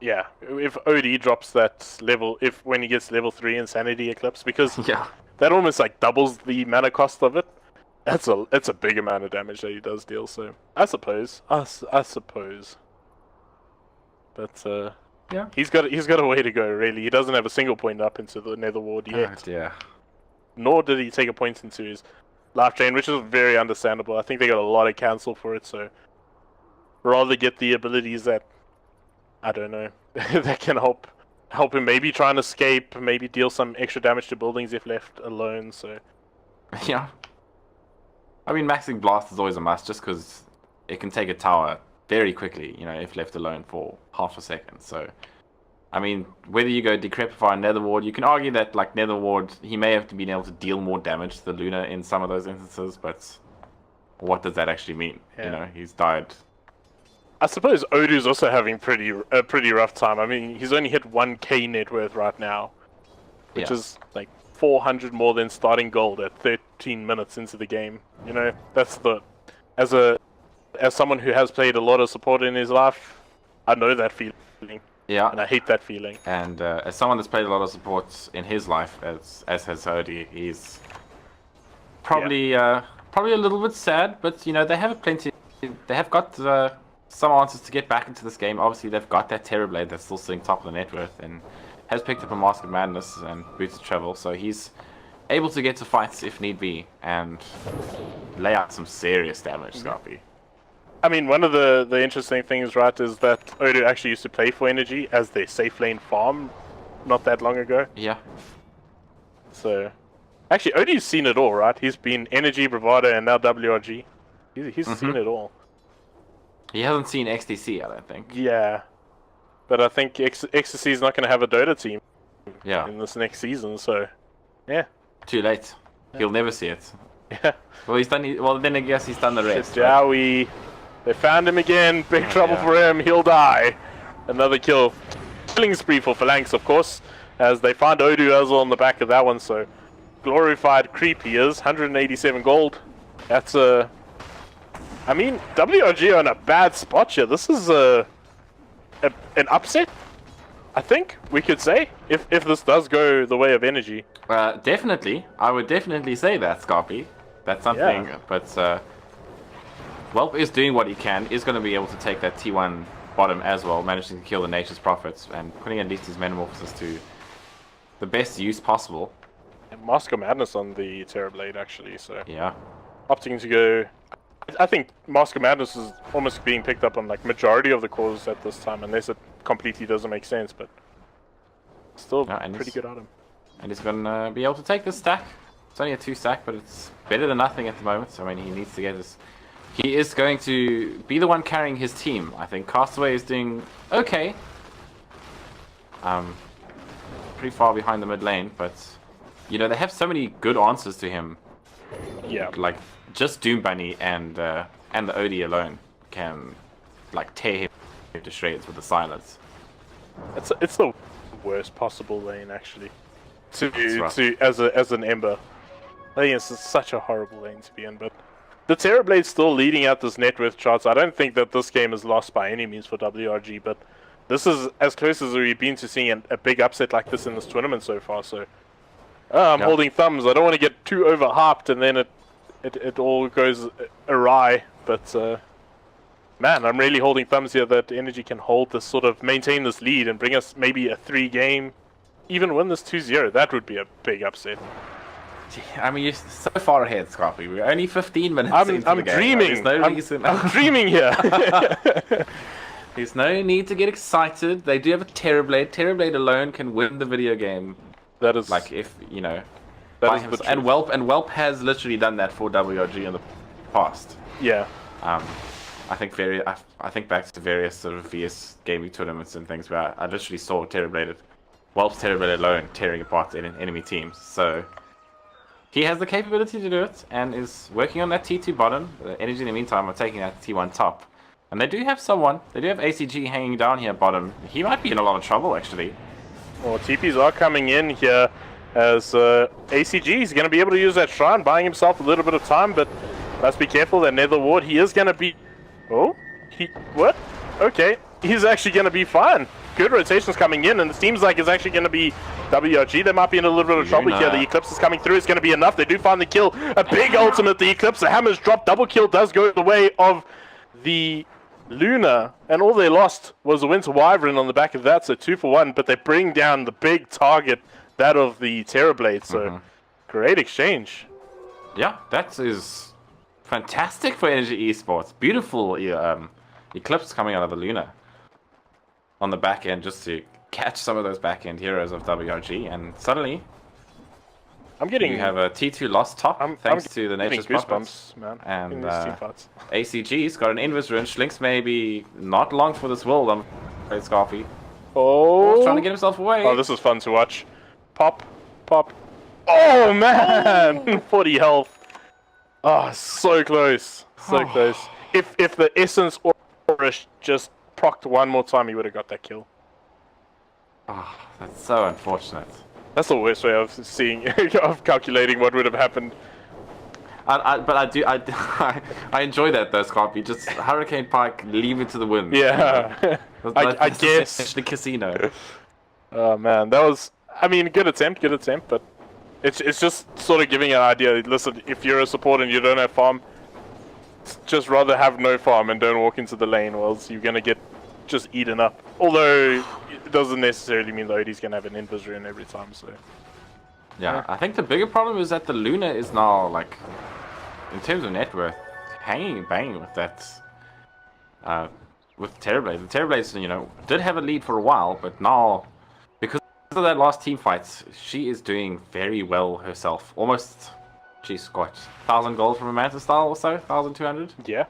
A: Yeah, if OD drops that level, when he gets level 3 Insanity Eclipse, because that almost like doubles the mana cost of it. It's a big amount of damage that he does deal. So I suppose, but yeah, he's got a way to go. Really, he doesn't have a single point up into the Nether ward yet.
B: Yeah.
A: Nor did he take a point into his life chain, which is very understandable. I think they got a lot of cancel for it. So rather get the abilities that, I don't know, that can help him maybe try and escape, maybe deal some extra damage to buildings if left alone. So
B: yeah, I mean, maxing blast is always a must, just because it can take a tower very quickly, you know, if left alone for half a second. So I mean, whether you go Decrepify and Nether ward, you can argue that like Nether ward, he may have been able to deal more damage to the Luna in some of those instances, but what does that actually mean? Yeah. You know, he's died.
A: I suppose Odu's also having a pretty rough time. I mean, he's only hit 1k net worth right now, which is like 400 more than starting gold at 13 minutes into the game. You know, that's as someone who has played a lot of support in his life, I know that feeling.
B: Yeah.
A: And I hate that feeling.
B: And as someone that's played a lot of support in his life, as has Odie, he's probably a little bit sad, but you know, they have got some answers to get back into this game. Obviously, they've got that Terrorblade that's still sitting top of the net worth and has picked up a Mask of Madness and Boots of Travel, so he's able to get to fights if need be and lay out some serious damage, Scarpy.
A: I mean, one of the interesting things, right, is that Odu actually used to play for Energy as their safe lane farm not that long ago.
B: Yeah.
A: So, actually, Odu's seen it all, right? He's been Energy, Bravado, and now WRG. He's seen it all.
B: He hasn't seen XTC, I don't think.
A: Yeah. But I think Ecstasy is not going to have a Dota team
B: in
A: this next season, so, yeah.
B: Too late. He'll never see it.
A: Yeah.
B: Well, then I guess he's done the rest.
A: Jowie. They found him again. Big trouble for him. He'll die. Another kill. Killing spree for Phalanx, of course, as they find Odu as well on the back of that one. So, glorified creep he is. 187 gold. That's a... I mean, WRG are in a bad spot here. This is an upset, I think we could say, if this does go the way of Energy.
B: Definitely. I would definitely say that, Scarpy. That's something, but... Welp is doing what he can, is going to be able to take that T1 bottom as well, managing to kill the Nature's Prophets and putting at least his Metamorphosis to the best use possible.
A: And Mask of Madness on the Terrorblade, actually, so...
B: Yeah.
A: Opting to go... I think Mask of Madness is almost being picked up on, like, majority of the cores at this time, unless it completely doesn't make sense, but... Still pretty good item.
B: And he's going to be able to take this stack. It's only a 2 stack, but it's better than nothing at the moment. So, I mean, he needs to get this... He is going to be the one carrying his team. I think Castaway is doing okay. Pretty far behind the mid lane, but... You know, they have so many good answers to him.
A: Yeah.
B: Like, just Doom Bunny and the OD alone can, like, tear him to shreds with the silence.
A: It's the worst possible lane, actually. As an Ember. I think it's such a horrible lane to be in, but the Terrorblade's still leading out this net worth charts. I don't think that this game is lost by any means for WRG, but this is as close as we've been to seeing a big upset like this in this tournament so far, so I'm holding thumbs. I don't want to get too overhyped and then it all goes awry, but man, I'm really holding thumbs here that Energy can hold this maintain this lead and bring us maybe a 3-game, even win this 2-0. That would be a big upset.
B: I mean, you're so far ahead, Scarpy. We're only 15 minutes into the game.
A: Dreaming.
B: There's no reason.
A: I'm dreaming here.
B: There's no need to get excited. They do have a Terrorblade. Terrorblade alone can win the video game.
A: That is
B: like, if you know.
A: That is the
B: and Whelp has literally done that for WRG in the past.
A: Yeah.
B: I think back to various sort of VS gaming tournaments and things where I literally saw Whelp's Terrorblade alone tearing apart enemy teams. So he has the capability to do it and is working on that T2 bottom. Energy in the meantime are taking that T1 top. And they do have someone. They do have ACG hanging down here bottom. He might be in a lot of trouble, actually.
A: Well, TPs are coming in here as ACG is going to be able to use that shrine, buying himself a little bit of time, but must be careful. That Nether Ward, he is going to be... Oh? What? Okay. He's actually going to be fine. Good rotations coming in, and it seems like it's actually going to be WRG. They might be in a little bit of trouble here. The Eclipse is coming through. It's going to be enough. They do find the kill. A big ultimate. The Eclipse, the hammer's dropped. Double kill does go the way of the Luna, and all they lost was the Winter Wyvern on the back of that, so 2 for 1, but they bring down the big target, that of the Terrorblade, so great exchange.
B: Yeah, that is fantastic for Energy Esports. Beautiful Eclipse coming out of the Luna on the back end just to catch some of those back end heroes of WRG, and suddenly you have a T2 lost top thanks to the Nature's Prophets,
A: man.
B: And ACG's got an Invis Rune. Schlinks maybe not long for this world, I'm afraid, Scarpy.
A: Oh,
B: trying to get himself away.
A: Oh, this is fun to watch. Pop. Oh, man! 40 health. Oh, so close. So close. If the Essence Aura just procced one more time, he would have got that kill.
B: Oh, that's so unfortunate.
A: That's the worst way of of calculating what would have happened.
B: But I enjoy that though, Scarpy. Just Hurricane Pike, leave it to the wind.
A: Yeah, I guess.
B: It's the casino.
A: Oh man, that was. I mean, good attempt, but it's just sort of giving an idea. Listen, if you're a support and you don't have farm, just rather have no farm and don't walk into the lane, or else you're gonna get just eaten up. Although it doesn't necessarily mean Lodi's gonna have an Invis Rune every time. So
B: yeah, I think the bigger problem is that the Luna is now, like, in terms of net worth, hanging and banging with that with Terrorblade. The Terrorblades, you know, did have a lead for a while, but now because of that last team fight, she is doing very well herself. Almost, she's got 1,000 gold from a Manta style or so, 1,200.
A: Yeah.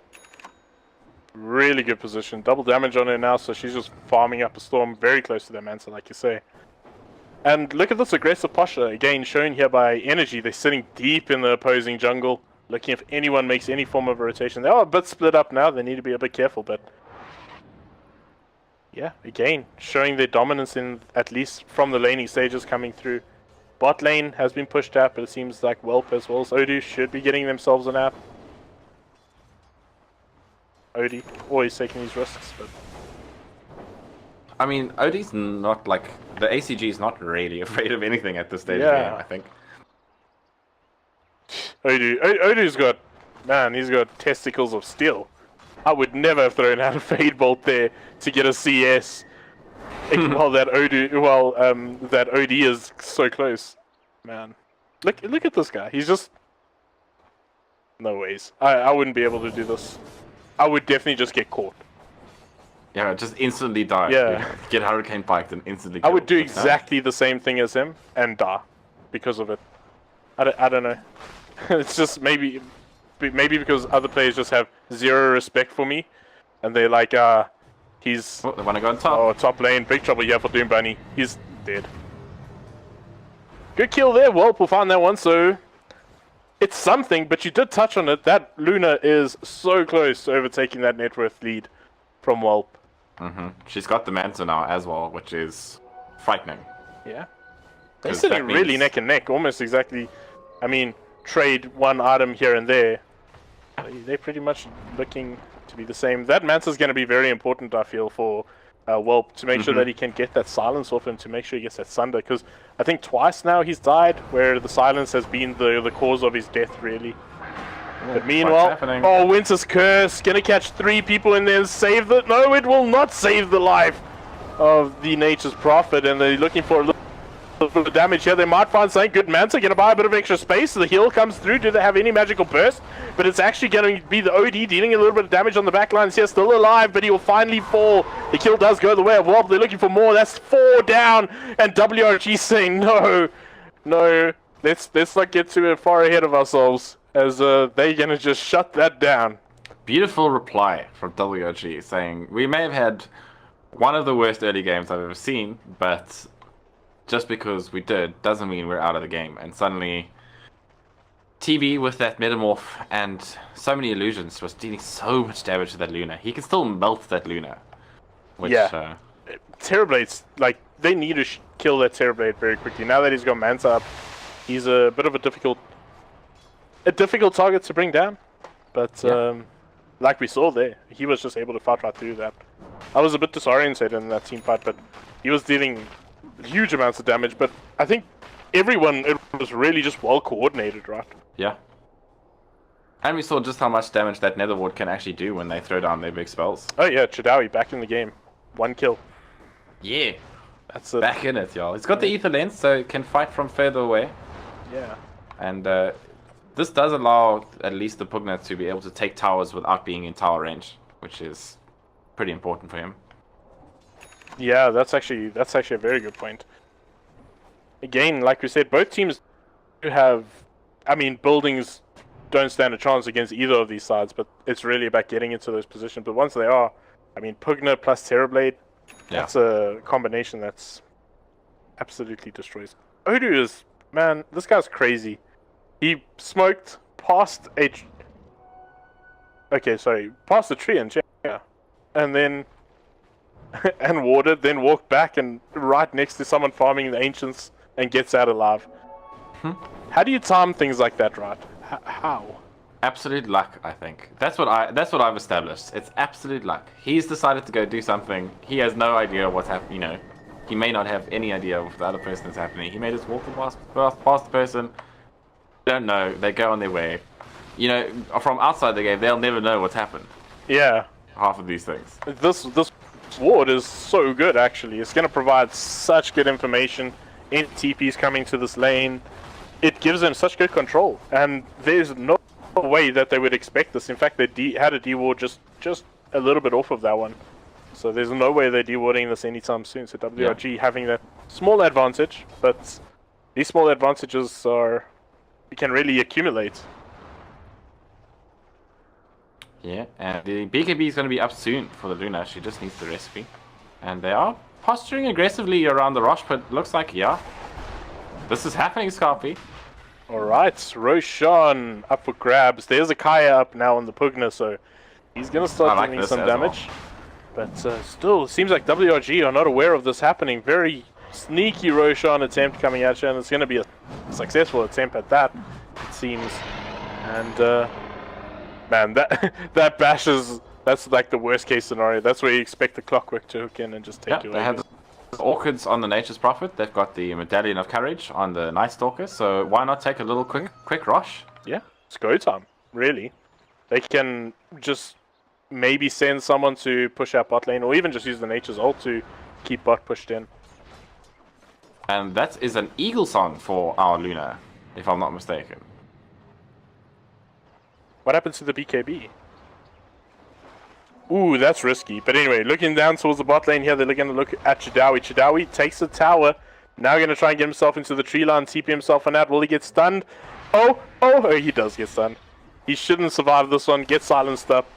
A: Really good position. Double damage on her now, so she's just farming up a storm very close to that Manta, like you say. And look at this aggressive posture, again shown here by Energy. They're sitting deep in the opposing jungle, looking if anyone makes any form of a rotation. They are a bit split up now, they need to be a bit careful, but yeah, again, showing their dominance in, at least from the laning stages coming through. Bot lane has been pushed out, but it seems like Whelp as well as Odu should be getting themselves an app. Odie always taking these risks, but
B: I mean, Odie's not like the ACG is not really afraid of anything at this stage of the game, I think.
A: Odu's got, man, he's got testicles of steel. I would never have thrown out a Fade Bolt there to get a CS. While that OD is so close. Man. Look at this guy. He's just... No ways. I wouldn't be able to do this. I would definitely just get caught.
B: Yeah, just instantly die.
A: Yeah.
B: Get hurricane piked and instantly
A: I would do exactly the same thing as him and die because of it. I don't know. It's just maybe because other players just have zero respect for me. And they're like, he's...
B: Oh, they want to go on top.
A: Oh, top lane. Big trouble here for Doom Bunny. He's dead. Good kill there. Well, we'll find that one, so... It's something, but you did touch on it. That Luna is so close to overtaking that net worth lead from Whelp.
B: She's got the Manta now as well, which is frightening.
A: Yeah. They're sitting really neck and neck, almost exactly. I mean, trade one item here and there. They're pretty much looking to be the same. That Manta's going to be very important, I feel, for Whelp to make sure that he can get that silence off him, to make sure he gets that Sunder, because I think twice now he's died where the silence has been the cause of his death, really. But meanwhile, oh, Winter's Curse, gonna catch 3 people in there and save the... No, it will not save the life of the Nature's Prophet, and they're looking for a little bit of damage here. They might find something. Good Manta, gonna buy a bit of extra space. The heal comes through. Do they have any magical burst? But it's actually gonna be the OD dealing a little bit of damage on the back lines here. Still alive, but he will finally fall. The kill does go the way of Whelp. They're looking for more. That's 4 down, and WRG saying no, let's not get too far ahead of ourselves, as they're gonna just shut that down.
B: Beautiful reply from WRG saying, we may have had one of the worst early games I've ever seen, but just because we did doesn't mean we're out of the game. And suddenly TB with that metamorph and so many illusions was dealing so much damage to that Luna. He can still melt that Luna. Which,
A: yeah. Terrorblade's, like, they need to kill that Terrorblade very quickly. Now that he's got Manta up, he's a bit of a difficult target to bring down. But like we saw there, he was just able to fight right through that. I was a bit disoriented in that team fight, but he was dealing huge amounts of damage. But I think everyone, it was really just well coordinated, right?
B: Yeah. And we saw just how much damage that Nether Ward can actually do when they throw down their big spells.
A: Oh yeah, Chadawi back in the game. 1 kill.
B: Yeah.
A: That's it.
B: Back in it, y'all. It's got the Ether Lens, so it can fight from further away.
A: Yeah.
B: And this does allow at least the Pugna to be able to take towers without being in tower range, which is pretty important for him.
A: Yeah, that's actually a very good point. Again, like we said, both teams do have, I mean, buildings don't stand a chance against either of these sides, but it's really about getting into those positions. But once they are, I mean, Pugna plus Terrorblade, that's a combination that's absolutely destroys. Odu is, man, this guy's crazy. He smoked past past the tree and and then and warded, then walked back and right next to someone farming the ancients and gets out alive. How do you time things like that, right? How?
B: Absolute luck, I think. That's what I've established. It's absolute luck. He's decided to go do something. He has no idea what's happening. You know, he may not have any idea of the other person that's happening. He may just walk past the person. Don't know. They go on their way. You know, from outside the game, they'll never know what's happened.
A: Yeah.
B: Half of these things.
A: This ward is so good, actually. It's going to provide such good information. In TP's coming to this lane. It gives them such good control. And there's no way that they would expect this. In fact, they had a D-ward just a little bit off of that one. So there's no way they're D-warding this anytime soon. So WRG having that small advantage, but these small advantages can really accumulate.
B: Yeah, and the BKB is going to be up soon for the Luna. She just needs the recipe. And they are posturing aggressively around the Rosh, but looks like, this is happening, Scarpy.
A: Alright, Roshan up for grabs. There's a Kaya up now on the Pugna, so he's going to start doing some damage. But still, it seems like WRG are not aware of this happening. Very sneaky Roshan attempt coming at you, and it's going to be a successful attempt at that, it seems. And, man, that bash that's like the worst case scenario. That's where you expect the Clockwork to hook in and just take you
B: away. They have the Orchids on the Nature's Prophet. They've got the Medallion of Courage on the Night Stalker. So why not take a little quick rush?
A: Yeah, it's go time, really. They can just maybe send someone to push out bot lane, or even just use the Nature's ult to keep bot pushed in.
B: And that is an Eagle song for our Luna, if I'm not mistaken.
A: What happened to the BKB? Ooh, that's risky. But anyway, looking down towards the bot lane here, they're going to look at Chidawi. Chidawi takes the tower. Now going to try and get himself into the tree line, TP himself on that. Will he get stunned? Oh, he does get stunned. He shouldn't survive this one. Get silenced up.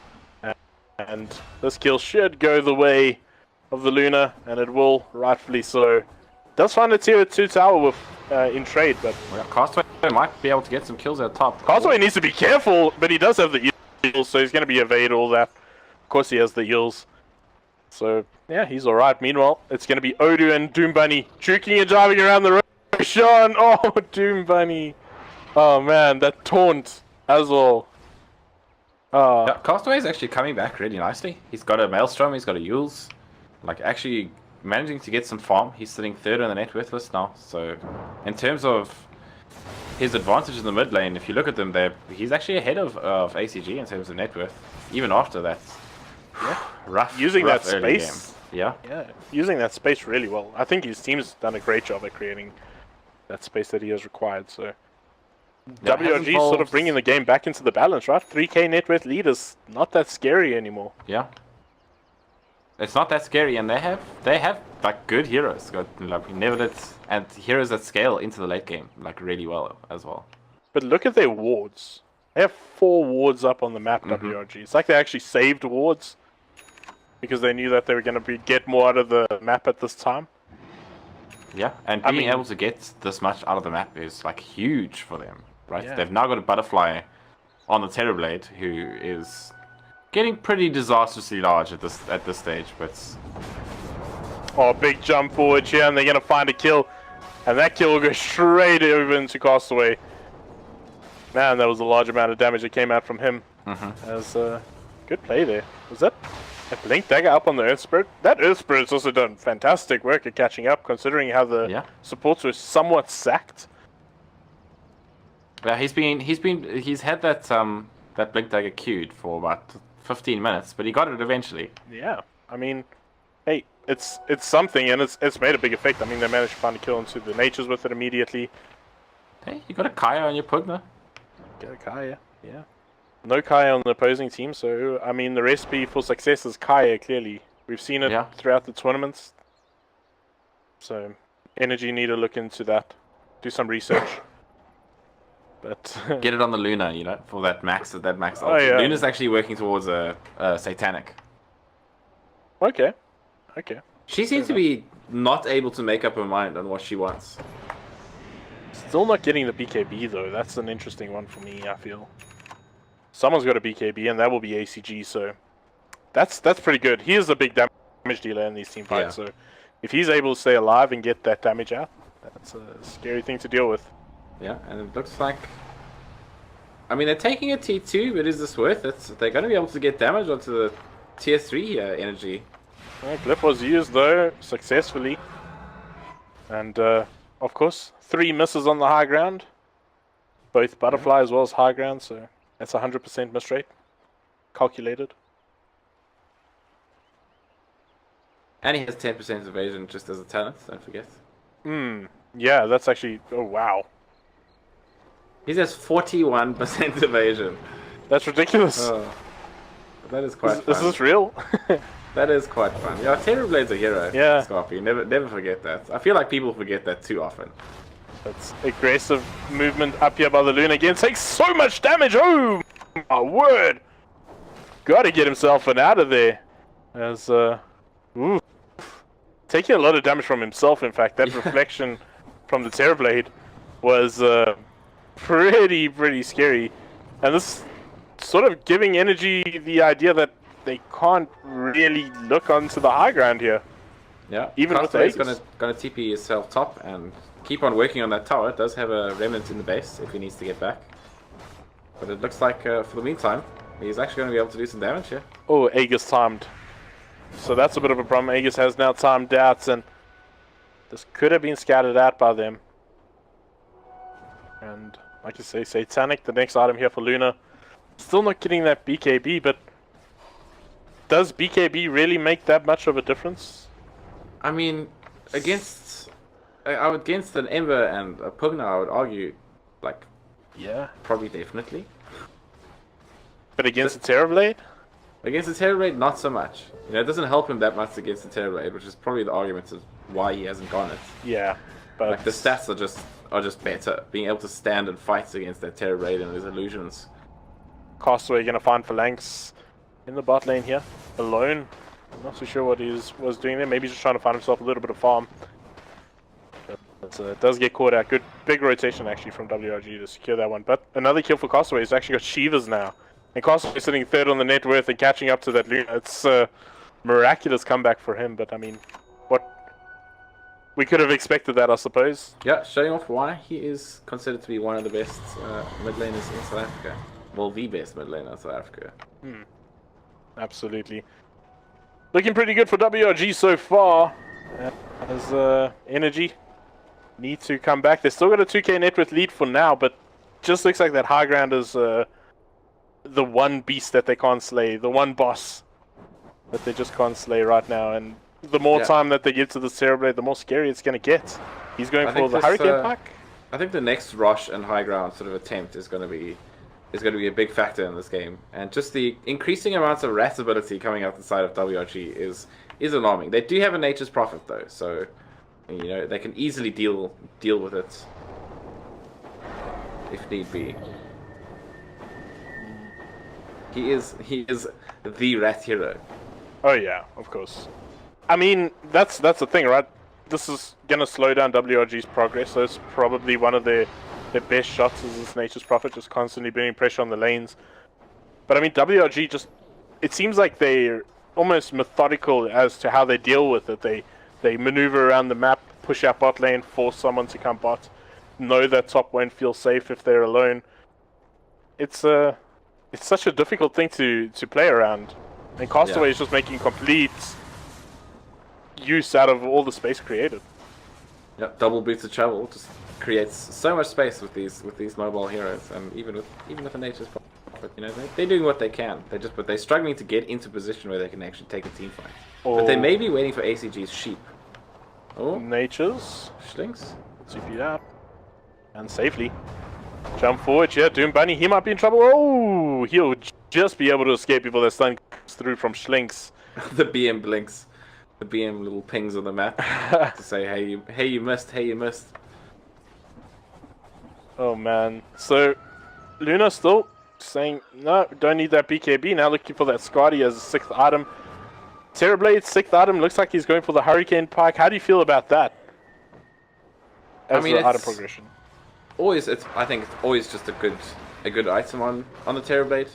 A: And this kill should go the way of the Luna, and it will, rightfully so. Does find a tier 2 tower with in trade, but...
B: Well, Castaway might be able to get some kills at top.
A: Castaway needs to be careful, but he does have the heals, so he's going to be evade all that. Of course he has the heals. So, yeah, he's alright. Meanwhile, it's going to be Odu and Doom Bunny juking and driving around the road. Sean! Oh, Doom Bunny! Oh, man, that taunt as well.
B: Yeah, Castaway is actually coming back really nicely. He's got a Maelstrom, he's got a Yules. Like, actually managing to get some farm. He's sitting third on the net worth list now. So, in terms of his advantage in the mid lane, if you look at them there, he's actually ahead of ACG in terms of net worth. Even after that, rough
A: that
B: early
A: space.
B: Game. Yeah,
A: using that space really well. I think his team's done a great job at creating that space that he has required. So, yeah, WRG sort of bringing the game back into the balance, right? 3k net worth lead is not that scary anymore.
B: Yeah. It's not that scary, and they have like good heroes, got like Neverlet and heroes that scale into the late game like really well as well.
A: But look at their wards. They have 4 wards up on the map. WRG. It's like they actually saved wards because they knew that they were going to get more out of the map at this time.
B: Yeah, and being able to get this much out of the map is like huge for them, right?
A: Yeah.
B: They've now got a Butterfly on the Terrorblade who is getting pretty disastrously large at this stage, but...
A: Oh, big jump forward here, and they're going to find a kill. And that kill will go straight over into Castaway. Man, that was a large amount of damage that came out from him. As good play there. Was that a Blink Dagger up on the Earth Spirit? That Earth Spirit's also done fantastic work at catching up, considering how the supports were somewhat sacked.
B: Yeah, he's had that that Blink Dagger queued for about 15 minutes, but he got it eventually.
A: Yeah, I mean, hey, it's something, and it's made a big effect. I mean, they managed to find a kill into the Natures with it immediately.
B: Hey, you got a Kaya on your Pugna.
A: Got a Kaya, yeah. No Kaya on the opposing team, so, I mean, the recipe for success is Kaya, clearly. We've seen it throughout the tournaments. So, Energy need to look into that. Do some research. But
B: get it on the Luna, you know, for that max.
A: Oh, yeah.
B: Luna's actually working towards a Satanic.
A: Okay.
B: She seems to be not able to make up her mind on what she wants.
A: Still not getting the BKB though. That's an interesting one for me, I feel. Someone's got a BKB, and that will be ACG. So that's pretty good. He is a big damage dealer in these team fights. So if he's able to stay alive and get that damage out, that's a scary thing to deal with.
B: Yeah, and it looks like... I mean, they're taking a T2, but is this worth it? They're going to be able to get damage onto the tier 3 Energy.
A: Glyph was used, though, successfully. And, of course, 3 misses on the high ground. Both Butterfly as well as high ground, so that's 100% miss rate. Calculated.
B: And he has 10% evasion just as a talent, don't forget.
A: Yeah, that's actually... Oh, wow.
B: He has 41% evasion.
A: That's ridiculous.
B: Oh, that is quite fun.
A: Is this real?
B: That is quite fun. Yeah, Terrorblade's a hero.
A: Yeah.
B: Scorpio. Never forget that. I feel like people forget that too often.
A: That's aggressive movement up here by the Luna again. Takes so much damage. Oh, my word. Got to get himself out of there. As, taking a lot of damage from himself, in fact. That reflection from the Terrorblade was pretty scary. And this sort of giving Energy the idea that they can't really look onto the high ground here.
B: Yeah,
A: even with the
B: Aegis. Gonna TP himself top and keep on working on that tower. It does have a remnant in the base if he needs to get back. But it looks like for the meantime, he's actually going to be able to do some damage here.
A: Oh, Aegis timed. So that's a bit of a problem. Aegis has now timed out, and this could have been scattered out by them. And like you say, Satanic, the next item here for Luna. Still not getting that BKB, but does BKB really make that much of a difference?
B: I mean, against an Ember and a Pugna, I would argue, like,
A: yeah,
B: probably definitely.
A: But against the Terrorblade?
B: Against the Terrorblade, not so much. You know, it doesn't help him that much against the Terrorblade, which is probably the argument of why he hasn't gone it.
A: Yeah, but
B: like the stats are just better. Being able to stand and fight against that Terrorblade and his illusions.
A: Castaway gonna find Phalanx in the bot lane here, alone. I'm not so sure what he was doing there. Maybe he's just trying to find himself a little bit of farm. But it does get caught out. Good big rotation actually from WRG to secure that one. But another kill for Castaway. He's actually got Shivas now. And Castaway sitting third on the net worth and catching up to that Luna. It's a miraculous comeback for him. But I mean, what we could have expected that, I suppose.
B: Yeah, showing off why he is considered to be one of the best mid laners in South Africa. Well, the best mid laner in South Africa.
A: Absolutely. Looking pretty good for WRG so far. As Energy need to come back. They've still got a 2k net worth lead for now, but just looks like that high ground is the one beast that they can't slay, the one boss that they just can't slay right now. And the more time that they give to the Terrorblade, the more scary it's going to get. He's going for the Hurricane Pack.
B: I think the next rush and high ground sort of attempt is going to be a big factor in this game, and just the increasing amounts of rat ability coming out the side of WRG is alarming. They do have a Nature's Prophet though, so you know they can easily deal with it if need be. He is the rat hero.
A: Oh yeah, of course. I mean, that's the thing, right? This is gonna slow down WRG's progress, so it's probably one of their best shots is this Nature's Prophet, just constantly bringing pressure on the lanes. But I mean, WRG just, it seems like they're almost methodical as to how they deal with it. They maneuver around the map, push out bot lane, force someone to come bot, know that top won't feel safe if they're alone. It's such a difficult thing to play around. And Castaway is just making complete use out of all the space created.
B: Yep, double boots of travel just creates so much space with these mobile heroes, and even with a Nature's Prophet, you know, they're doing what they can. But they're struggling to get into position where they can actually take a team fight. But they may be waiting for ACG's sheep. Oh,
A: Nature's
B: Schlinks.
A: CP that and safely jump forward. Yeah, Doom Bunny, he might be in trouble. Oh, he'll just be able to escape before the stun comes through from Schlinks.
B: The BM blinks. The BM little pings on the map to say, hey, you missed.
A: Oh man. So Luna still saying no, don't need that BKB. Now looking for that Scotty as a 6th item. Terrorblade's 6th item looks like he's going for the Hurricane Pike. How do you feel about that? As the item progression.
B: I think it's always just a good item on the Terrorblade.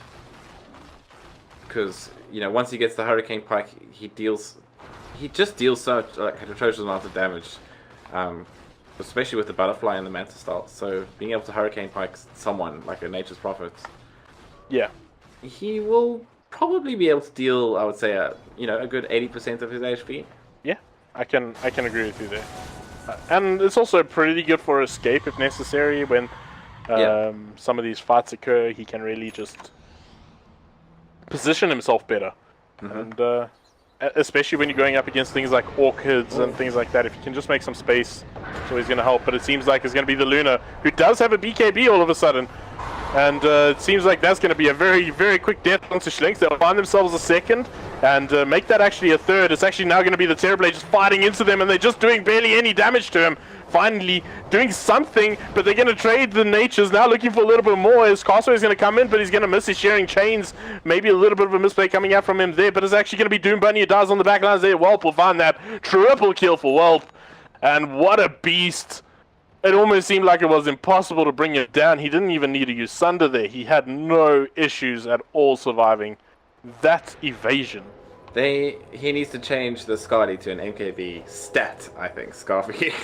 B: Because, you know, once he gets the Hurricane Pike, he just deals so much, like, an atrocious amount of damage. Especially with the Butterfly and the Manta style. So being able to Hurricane Pike someone like a Nature's Prophet,
A: yeah,
B: he will probably be able to deal, I would say, a good 80% of his HP.
A: Yeah, I can agree with you there. And it's also pretty good for escape if necessary. When some of these fights occur, he can really just position himself better. And especially when you're going up against things like orchids and things like that, if you can just make some space, it's always going to help. But it seems like it's going to be the Luna, who does have a BKB all of a sudden. And it seems like that's going to be a very, very quick death onto Schlinks. They'll find themselves a 2nd and make that actually a 3rd. It's actually now going to be the Terrorblade just fighting into them, and they're just doing barely any damage to him. Finally doing something, but they're going to trade the Natures. Now looking for a little bit more as Castaway is going to come in, but he's going to miss his sharing chains. Maybe a little bit of a misplay coming out from him there, but it's actually going to be Doom Bunny who dies on the back lines there. Whelp will find that triple kill for Whelp. And what a beast. It almost seemed like it was impossible to bring it down. He didn't even need to use Sunder there. He had no issues at all surviving that evasion.
B: He needs to change the Scotty to an MKB stat, I think, Scarfy.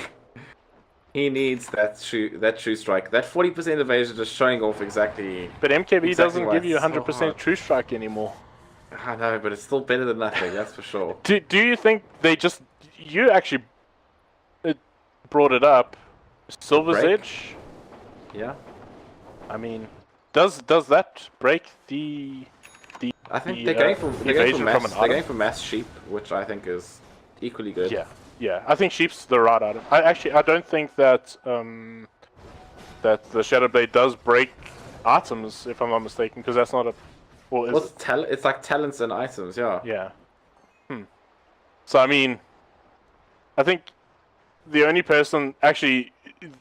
B: He needs that true strike. That 40% evasion just showing off exactly.
A: But MKB doesn't give you 100% true strike anymore.
B: I know, but it's still better than nothing, that's for sure.
A: Do you think they just... You actually brought it up. Silver's Edge?
B: Yeah.
A: I mean, does that break the
B: I think they're going for mass sheep, which I think is equally good.
A: Yeah. I think sheep's the right item. I don't think that that the Shadow Blade does break items, if I'm not mistaken, because that's not a.
B: It's like talents and items, yeah.
A: Yeah. So I mean, I think the only person actually,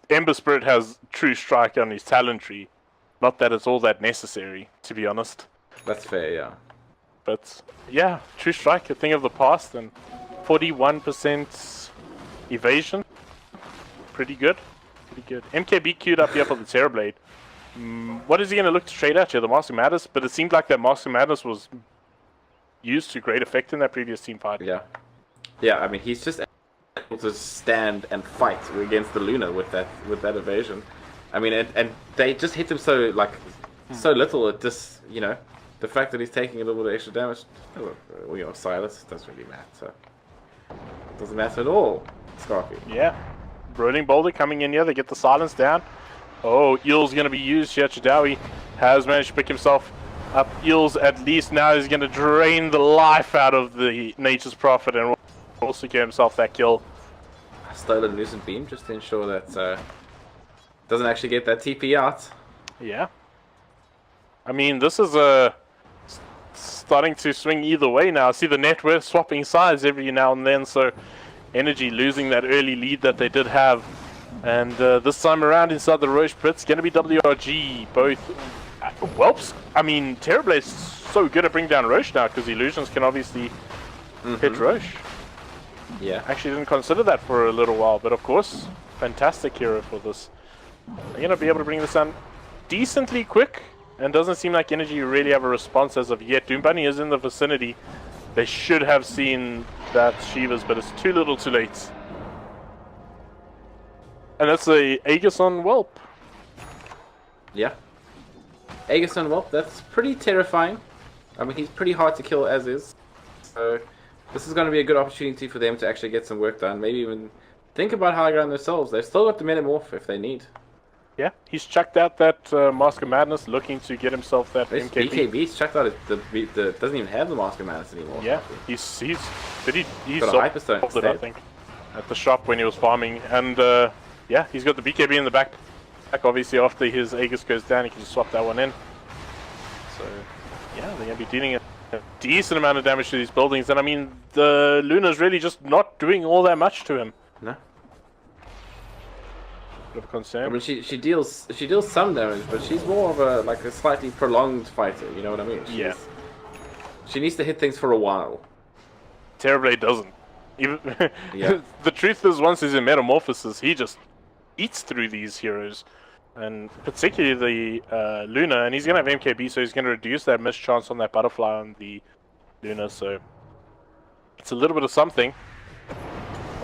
A: Ember Spirit has True Strike on his talent tree. Not that it's all that necessary, to be honest.
B: That's fair, yeah.
A: But yeah, True Strike, a thing of the past, and 41% evasion. Pretty good. MKB queued up here for the Terrorblade. What is he going to look to trade at here? The Master Madness? But it seemed like that Master Madness was used to great effect in that previous team fight.
B: Yeah, I mean, he's just able to stand and fight against the Luna with that evasion. I mean, and they just hit him so little. It just, the fact that he's taking a little bit of extra damage, Silas doesn't really matter. It doesn't matter at all, Scarfy.
A: Yeah. Rolling Boulder coming in here, they get the silence down. Oh, Eel's going to be used here. Chadawi has managed to pick himself up. Eels at least now is going to drain the life out of the Nature's Prophet and will also get himself that kill.
B: Stolen Lucent Beam just to ensure that doesn't actually get that TP out.
A: Yeah. I mean, this is starting to swing either way now. I see the net worth swapping sides every now and then, so Energy losing that early lead that they did have. And this time around inside the Roche pits, going to be WRG. Both Whelps. I mean, Terrorblade's so good at bringing down Roche now because Illusions can obviously hit Roche.
B: Yeah.
A: Actually didn't consider that for a little while, but of course, fantastic hero for this. They're going to be able to bring this down decently quick, and doesn't seem like Energy really have a response as of yet. Doom Bunny is in the vicinity. They should have seen that Shivas, but it's too little too late. And that's a Aegis on Whelp.
B: Yeah. Aegis on Whelp, that's pretty terrifying. I mean, he's pretty hard to kill as is. So this is going to be a good opportunity for them to actually get some work done. Maybe even think about high ground themselves. They've still got the Metamorph if they need.
A: Yeah, he's chucked out that Mask of Madness, looking to get himself that MKB.
B: BKB's chucked out the doesn't even have the Mask of Madness anymore.
A: Yeah, he's
B: got a Hyperstone
A: sold it, I think, at the shop when he was farming. And yeah, he's got the BKB in the back. Obviously, after his Aegis goes down, he can just swap that one in. So yeah, they're going to be dealing a decent amount of damage to these buildings. And I mean, the Luna's really just not doing all that much to him.
B: No.
A: Of concern.
B: I mean, she deals some damage, but she's more of a slightly prolonged fighter. You know what I mean? She needs to hit things for a while.
A: Terrorblade doesn't. Even the truth is, once he's in Metamorphosis, he just eats through these heroes, and particularly the Luna. And he's gonna have MKB, so he's gonna reduce that miss chance on that butterfly on the Luna. So it's a little bit of something.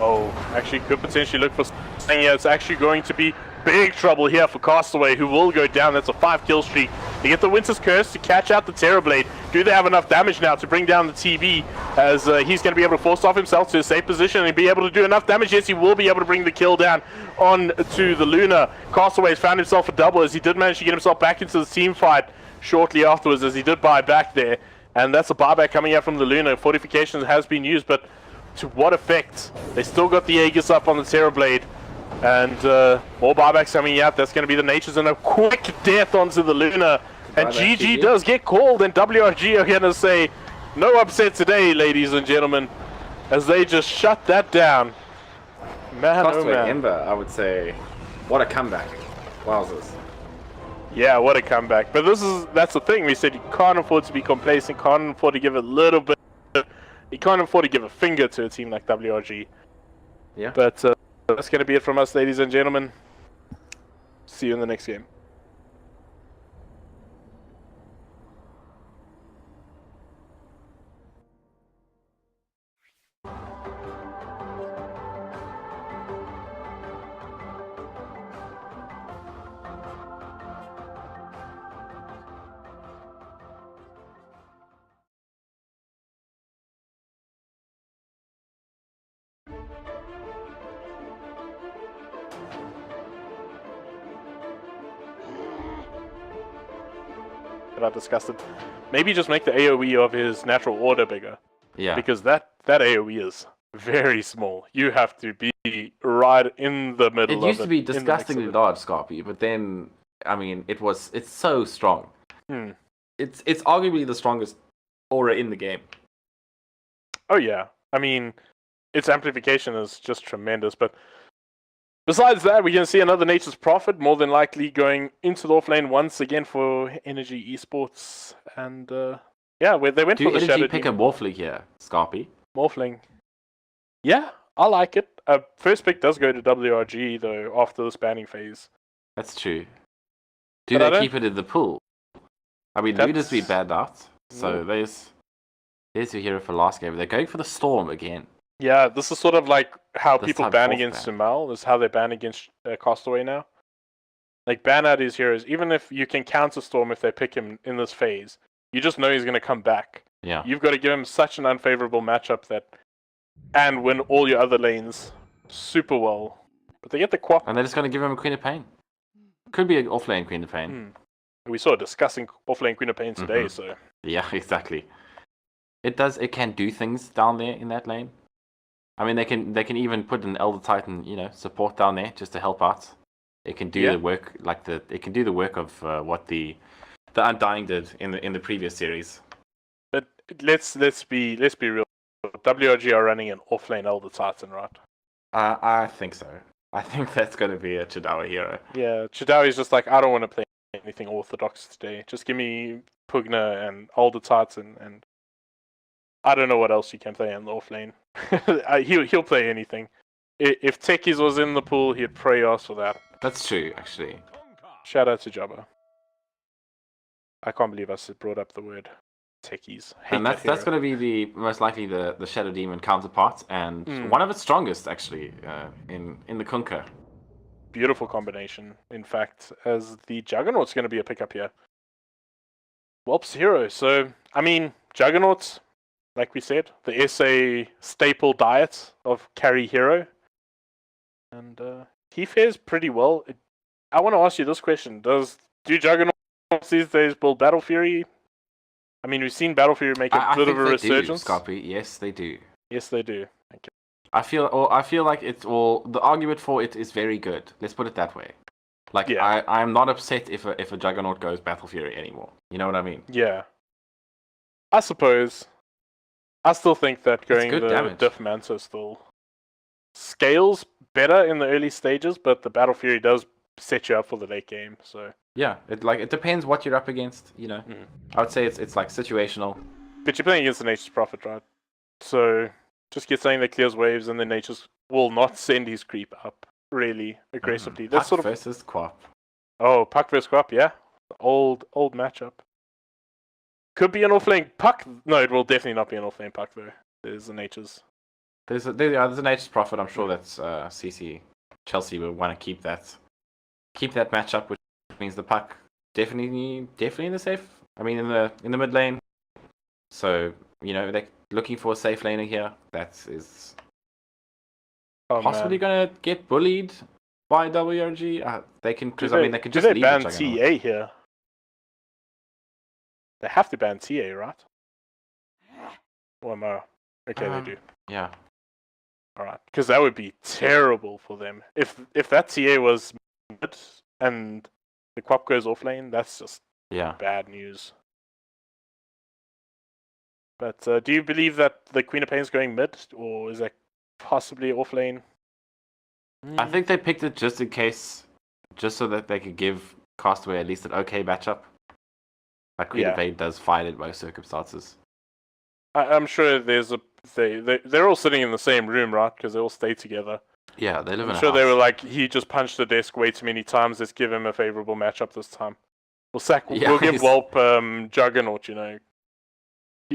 A: Oh, actually could potentially look for something here. It's actually going to be big trouble here for Castaway, who will go down. That's a 5-kill streak. They get the Winter's Curse to catch out the Terrorblade. Do they have enough damage now to bring down the TB, as he's going to be able to force off himself to a safe position and be able to do enough damage? Yes, he will be able to bring the kill down on to the Luna. Castaway has found himself a double, as he did manage to get himself back into the team fight shortly afterwards, as he did buy back there. And that's a buyback coming out from the Luna. Fortifications has been used, but to what effect? They still got the Aegis up on the Terrorblade. And more buybacks coming out. That's going to be the Natures, and a quick death onto the Luna. And GG does get called, and WRG are going to say, no upset today, ladies and gentlemen, as they just shut that down. Man, oh man.
B: Ember, I would say, what a comeback. Wowzers.
A: Yeah, what a comeback. But that's the thing. We said you can't afford to be complacent, can't afford to give a little bit. You can't afford to give a finger to a team like WRG.
B: Yeah.
A: But that's going to be it from us, ladies and gentlemen. See you in the next game. that I discussed it. Maybe just make the AoE of his natural order bigger.
B: Yeah.
A: Because that AoE is very small. You have to be right in the middle of it.
B: It used to be disgustingly large, Scarpy, but then, I mean, it's so strong. It's arguably the strongest aura in the game.
A: Oh yeah. I mean, its amplification is just tremendous, but besides that, we're going to see another Nature's Prophet, more than likely going into the offlane once again for Energy Esports. And yeah, they went for the Shadow
B: pick a Morphling here, Scarpy?
A: Morphling. Yeah, I like it. First pick does go to WRG, though, after this banning phase.
B: That's true. Do they keep it in the pool? I mean, Luda's been banned out, so there's your hero for last game. They're going for the Storm again.
A: Yeah, this is sort of like how people ban against Sumal, is how they ban against Castaway now. Like, ban out his heroes. Even if you can counter Storm if they pick him in this phase, you just know he's going to come back.
B: Yeah.
A: You've got to give him such an unfavorable matchup and win all your other lanes super well. But they get the Quap.
B: And they're just going to give him a Queen of Pain. Could be an offlane Queen of Pain.
A: We saw a discussing offlane Queen of Pain today, so...
B: Yeah, exactly. It can do things down there in that lane. I mean, they can even put an Elder Titan, support down there just to help out. It can do the work it can do the work of what the Undying did in the previous series.
A: But let's be real. WRG are running an offlane Elder Titan, right?
B: I think so. I think that's going to be a Chidawa hero.
A: Yeah, Chidawa is just like, I don't want to play anything orthodox today. Just give me Pugna and Elder Titan, and I don't know what else you can play in the offlane. He'll play anything. If Techies was in the pool, he'd pray us for that.
B: That's true, actually.
A: Shout out to Jabba. I can't believe I brought up the word Techies.
B: And that's going to be most likely the Shadow Demon counterpart, and one of its strongest, actually, in the Kunkka.
A: Beautiful combination, in fact, as the Juggernaut's going to be a pickup here. Whelp's hero. So, I mean, Juggernauts, like we said, the SA staple diet of carry hero. And he fares pretty well. I want to ask you this question. Do Juggernauts these days build Battle Fury? I mean, we've seen Battle Fury make a bit of a resurgence.
B: Scarpy. Yes, they do.
A: Yes, they do. Okay.
B: I feel like it's all the argument for it is very good. Let's put it that way. Like, yeah. I'm not upset if a Juggernaut goes Battle Fury anymore. You know what I mean?
A: Yeah. I suppose. I still think that going the Diff Manso still scales better in the early stages, but the Battle Fury does set you up for the late game. So
B: yeah, it depends what you're up against. I would say it's like situational.
A: But you're playing against the Nature's Prophet, right? So just get something that clears waves, and then Nature's will not send his creep up really aggressively. That's
B: Puck versus Quap.
A: Oh, Puck versus Quap, yeah. Old matchup. Could be an offlane Puck. No, it will definitely not be an offlane Puck though. There's the Nature's.
B: There's a Nature's Prophet. I'm sure that's CC Chelsea will want to keep that matchup, which means the Puck definitely in the safe. I mean, in the mid lane. So they're looking for a safe laner here. That is possibly going to get bullied by WRG. They can, because I mean, they could just leave.
A: Ban TA here? They have to ban TA, right? Or am I... Okay, they do.
B: Yeah.
A: Alright, because that would be terrible for them. If that TA was mid and the Quap goes offlane, that's just bad news. But do you believe that the Queen of Pain is going mid, or is that possibly offlane?
B: I think they picked it just in case, just so that they could give Castaway at least an okay matchup. Like Queen of Pain does fine in most circumstances.
A: I'm sure there's they're all sitting in the same room, right? Because they all stay together.
B: Yeah, they live in a house.
A: I'm sure they were like, he just punched the desk way too many times. Let's give him a favorable matchup this time. We'll give Whelp Juggernaut,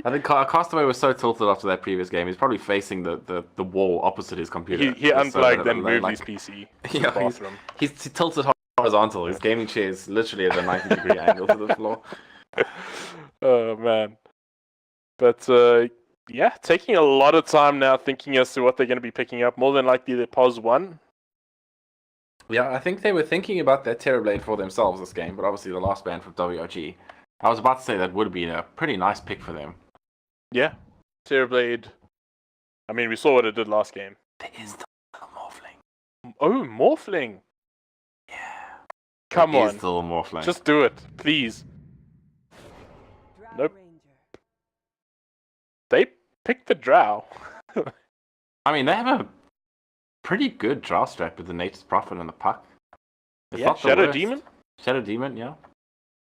B: I think Castaway was so tilted after that previous game. He's probably facing the wall opposite his computer.
A: He unplugged and moved his PC to the bathroom.
B: He's tilted horizontal. His gaming chair is literally at a 90-degree angle to the floor.
A: Oh, man. But, taking a lot of time now thinking as to what they're going to be picking up. More than likely, the POS 1.
B: Yeah, I think they were thinking about that Terrorblade for themselves this game, but obviously the last ban from WRG I was about to say that would be a pretty nice pick for them.
A: Yeah. Terrorblade. I mean, we saw what it did last game.
B: There is still Morphling.
A: Oh, Morphling.
B: Yeah.
A: Come
B: there
A: on.
B: Is still Morphling.
A: Just do it, please. Nope. They picked the Drow.
B: I mean, they have a pretty good Drow strat with the Nature's Prophet and the Puck. It's
A: yeah,
B: not the
A: Shadow
B: worst.
A: Demon.
B: Shadow Demon, yeah.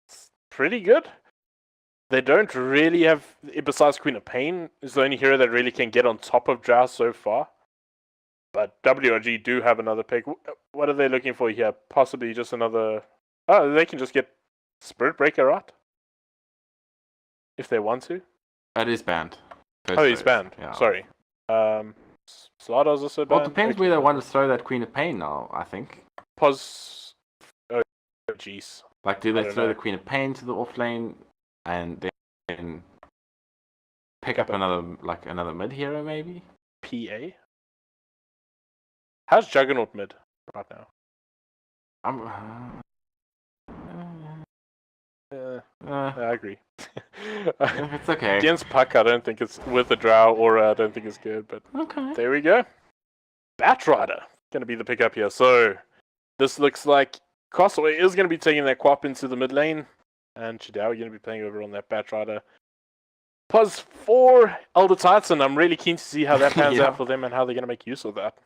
A: It's pretty good. They don't really have, besides Queen of Pain, is the only hero that really can get on top of Drow so far. But WRG do have another pick. What are they looking for here? Possibly just another... Oh, they can just get Spirit Breaker, right? If they want to.
B: It is banned.
A: Oh, he's banned. Yeah. Sorry. Slardar's also banned.
B: Well, it depends where they want to throw that Queen of Pain now, I think.
A: Oh, jeez.
B: Like, do they throw the Queen of Pain to the offlane and then pick up another mid hero, maybe?
A: PA? How's Juggernaut mid right now? I agree.
B: It's okay.
A: Against Puck, I don't think it's with the Drow Aura. I don't think it's good, but
B: okay.
A: There we go. Batrider gonna be the pickup here. So this looks like Castaway is gonna be taking that Quap into the mid lane, and Chidawi gonna be playing over on that Batrider. Plus 4 Elder Titan. I'm really keen to see how that pans out for them and how they're gonna make use of that.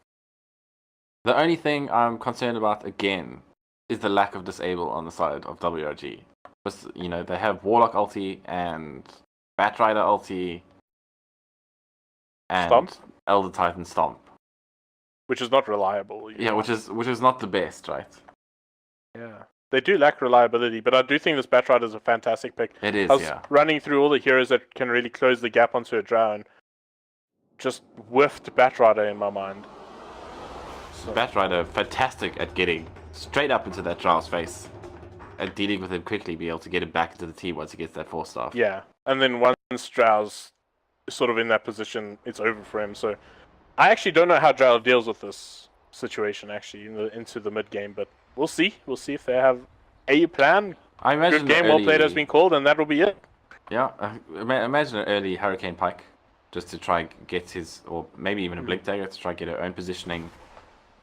B: The only thing I'm concerned about again is the lack of disable on the side of WRG. Because, you know, they have Warlock ulti and Batrider ulti and
A: Stomp?
B: Elder Titan Stomp.
A: Which is not reliable.
B: Yeah, which is not the best, right?
A: Yeah. They do lack reliability, but I do think this Batrider is a fantastic pick.
B: It is,
A: running through all the heroes that can really close the gap onto a Drow and just whiffed Batrider in my mind.
B: So. Batrider, fantastic at getting straight up into that Drow's face and dealing with him quickly, be able to get him back into the team once he gets that 4-star.
A: Yeah, and then once Drow's sort of in that position, it's over for him. So I actually don't know how Drow deals with this situation actually into the mid game, but we'll see. We'll see if they have a plan.
B: I imagine
A: good game, well played has been called, and that will be it.
B: Yeah, imagine an early Hurricane Pike, just to try and get his, or maybe even a Blink Dagger to try and get her own positioning.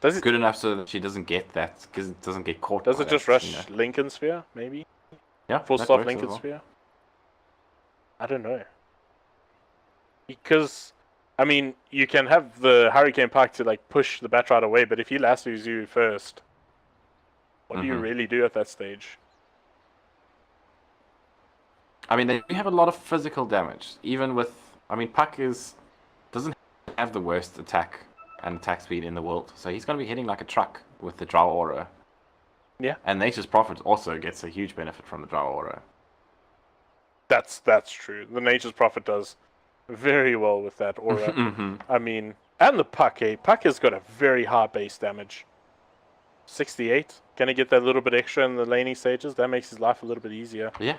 B: Does it good enough so that she doesn't get that, because it doesn't get caught.
A: Does it just rush Lincoln Sphere, maybe?
B: Yeah,
A: force off Lincoln Sphere. I don't know. Because, I mean, you can have the Hurricane Pike to like push the Batrider away, but if he lassos you first, what do you really do at that stage?
B: I mean, they have a lot of physical damage. Even with, I mean, Puck doesn't have the worst attack and attack speed in the world, so he's going to be hitting like a truck with the Drow Aura.
A: Yeah.
B: And Nature's Prophet also gets a huge benefit from the Drow Aura.
A: That's true. The Nature's Prophet does very well with that Aura. I mean, and the Puck, Puck has got a very high base damage. 68. Gonna get that little bit extra in the laning stages. That makes his life a little bit easier.
B: Yeah.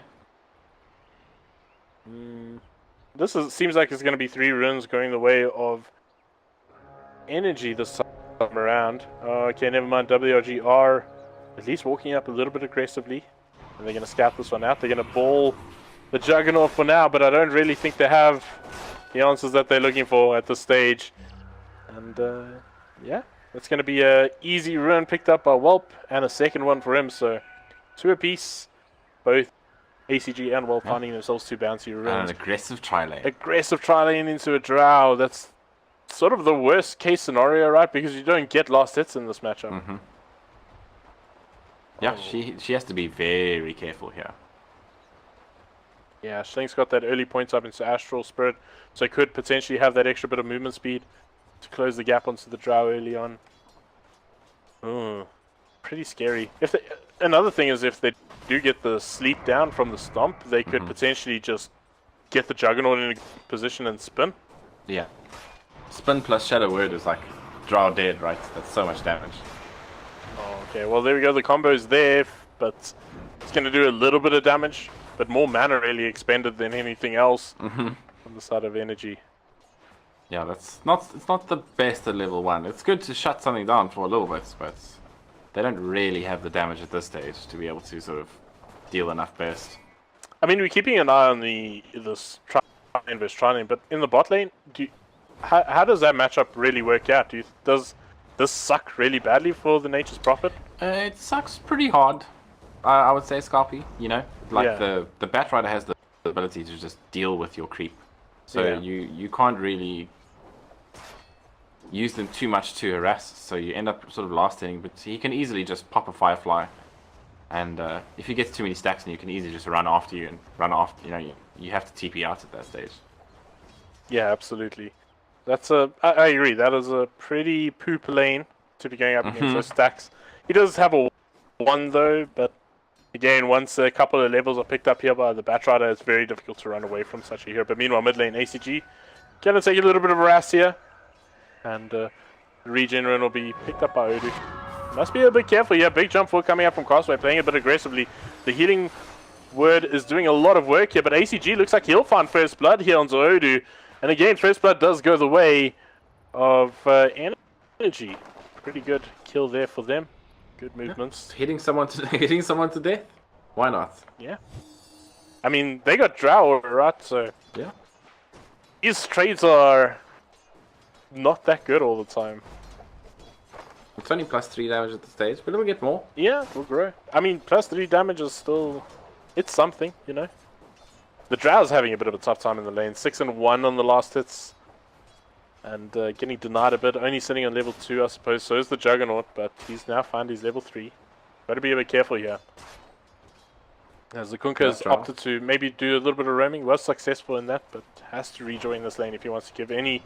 A: This seems like it's gonna be 3 runes going the way of Energy this time around. Okay, never mind. WRG are at least walking up a little bit aggressively. And they're going to scout this one out. They're going to ball the Juggernaut for now, but I don't really think they have the answers that they're looking for at this stage. And yeah, that's going to be an easy rune picked up by Whelp and a second one for him. So 2 apiece, both ACG and Whelp finding themselves 2 bouncy runes.
B: And an aggressive tri-lane.
A: Aggressive tri-lane into a Drow. That's sort of the worst case scenario, right? Because you don't get last hits in this matchup.
B: Yeah, she has to be very careful here.
A: Yeah, Schling's got that early points up into Astral Spirit, so could potentially have that extra bit of movement speed to close the gap onto the Drow early on. Pretty scary. Another thing is if they do get the sleep down from the Stomp, they could potentially just get the Juggernaut in a position and spin.
B: Yeah. Spin plus Shadow Word is like Drow dead, right? That's so much damage.
A: Oh, okay, well there we go. The combo's there, but it's going to do a little bit of damage, but more mana really expended than anything else on the side of Energy.
B: Yeah, it's not the best at level 1. It's good to shut something down for a little bit, but they don't really have the damage at this stage to be able to sort of deal enough burst.
A: I mean, we're keeping an eye on this Trine versus Trine, but in the bot lane, how does that matchup really work out? Does this suck really badly for the Nature's Prophet?
B: It sucks pretty hard. I would say Scarpy. You know, like the Batrider has the ability to just deal with your creep, so you can't really use them too much to harass. So you end up sort of last hitting, but he can easily just pop a Firefly. And if he gets too many stacks, and you can easily just run after you and run after. You know, you have to TP out at that stage.
A: Yeah, absolutely. I agree. That is a pretty poop lane to be going up against those stacks. He does have a 1 though, but again, once a couple of levels are picked up here by the Batrider, it's very difficult to run away from such a hero. But meanwhile, mid lane ACG gonna take a little bit of a harass here, and the regen run will be picked up by Odu. Must be a bit careful here. Big jump forward coming up from Crossway, playing a bit aggressively. The healing word is doing a lot of work here, but ACG looks like he'll find first blood here on Zodu. And again, first blood does go the way of energy. Pretty good kill there for them. Good movements.
B: Yeah. Hitting someone to death. Why not?
A: Yeah. I mean, they got Drow, right? So
B: yeah,
A: these trades are not that good all the time.
B: It's only +3 damage at the stage, but it'll get more.
A: Yeah, it'll grow. I mean, +3 damage is still... It's something, you know. The Drow's having a bit of a tough time in the lane. 6 and 1 on the last hits. And getting denied a bit. Only sitting on level 2, I suppose. So is the Juggernaut, but he's now found his level 3. Got to be a bit careful here. As the Kunkka has opted to maybe do a little bit of roaming. Was successful in that, but has to rejoin this lane if he wants to give any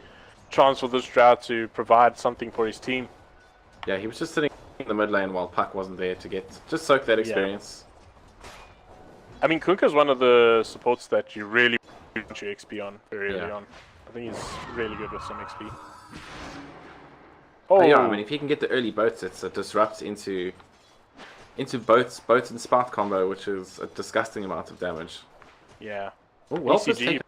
A: chance for this Drow to provide something for his team.
B: Yeah, he was just sitting in the mid lane while Puck wasn't there to just soak that experience.
A: Yeah. I mean, Kunkka's one of the supports that you really want your XP on very early on. I think he's really good with some XP.
B: Oh yeah, I mean, if he can get the early boats, it's a disrupt into boats and spout combo, which is a disgusting amount of damage.
A: Yeah.
B: Oh, well, taking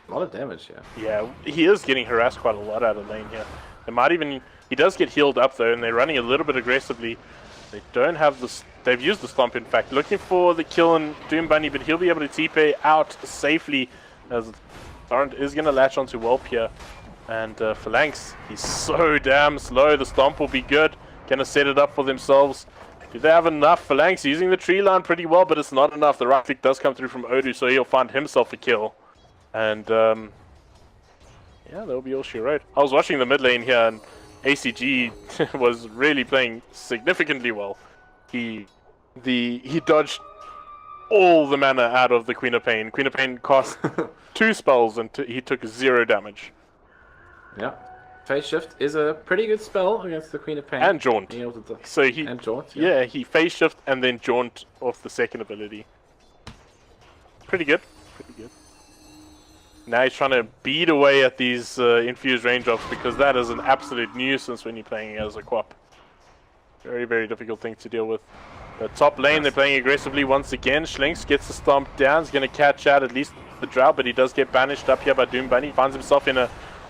B: a lot of damage,
A: Yeah, he is getting harassed quite a lot out of lane here. They might even... He does get healed up though, and they're running a little bit aggressively. They don't have this. They've used the stomp, in fact, looking for the kill on Doom Bunny, but he'll be able to TP out safely as Torrent is going to latch onto Whelp here. And Phalanx, he's so damn slow. The stomp will be good. Going to set it up for themselves. Do they have enough? Phalanx using the tree line pretty well, but it's not enough. The right click does come through from Odu, so he'll find himself a kill. And yeah, that'll be all she wrote. I was watching the mid lane here, and ACG was really playing significantly well. He dodged all the mana out of the Queen of Pain. Queen of Pain cost 2 spells and he took 0 damage.
B: Yeah. Phase Shift is a pretty good spell against the Queen of Pain.
A: And Jaunt. So he,
B: and Jaunt,
A: yeah, he Phase Shift and then Jaunt off the second ability. Pretty good. Pretty good. Now he's trying to beat away at these infused raindrops, because that is an absolute nuisance when you're playing as a Quap. Very, very difficult thing to deal with. The top lane, they're playing aggressively once again. Schlinks gets the stomp down. He's going to catch out at least the Drow, but he does get banished up here by Doom Bunny. Finds himself in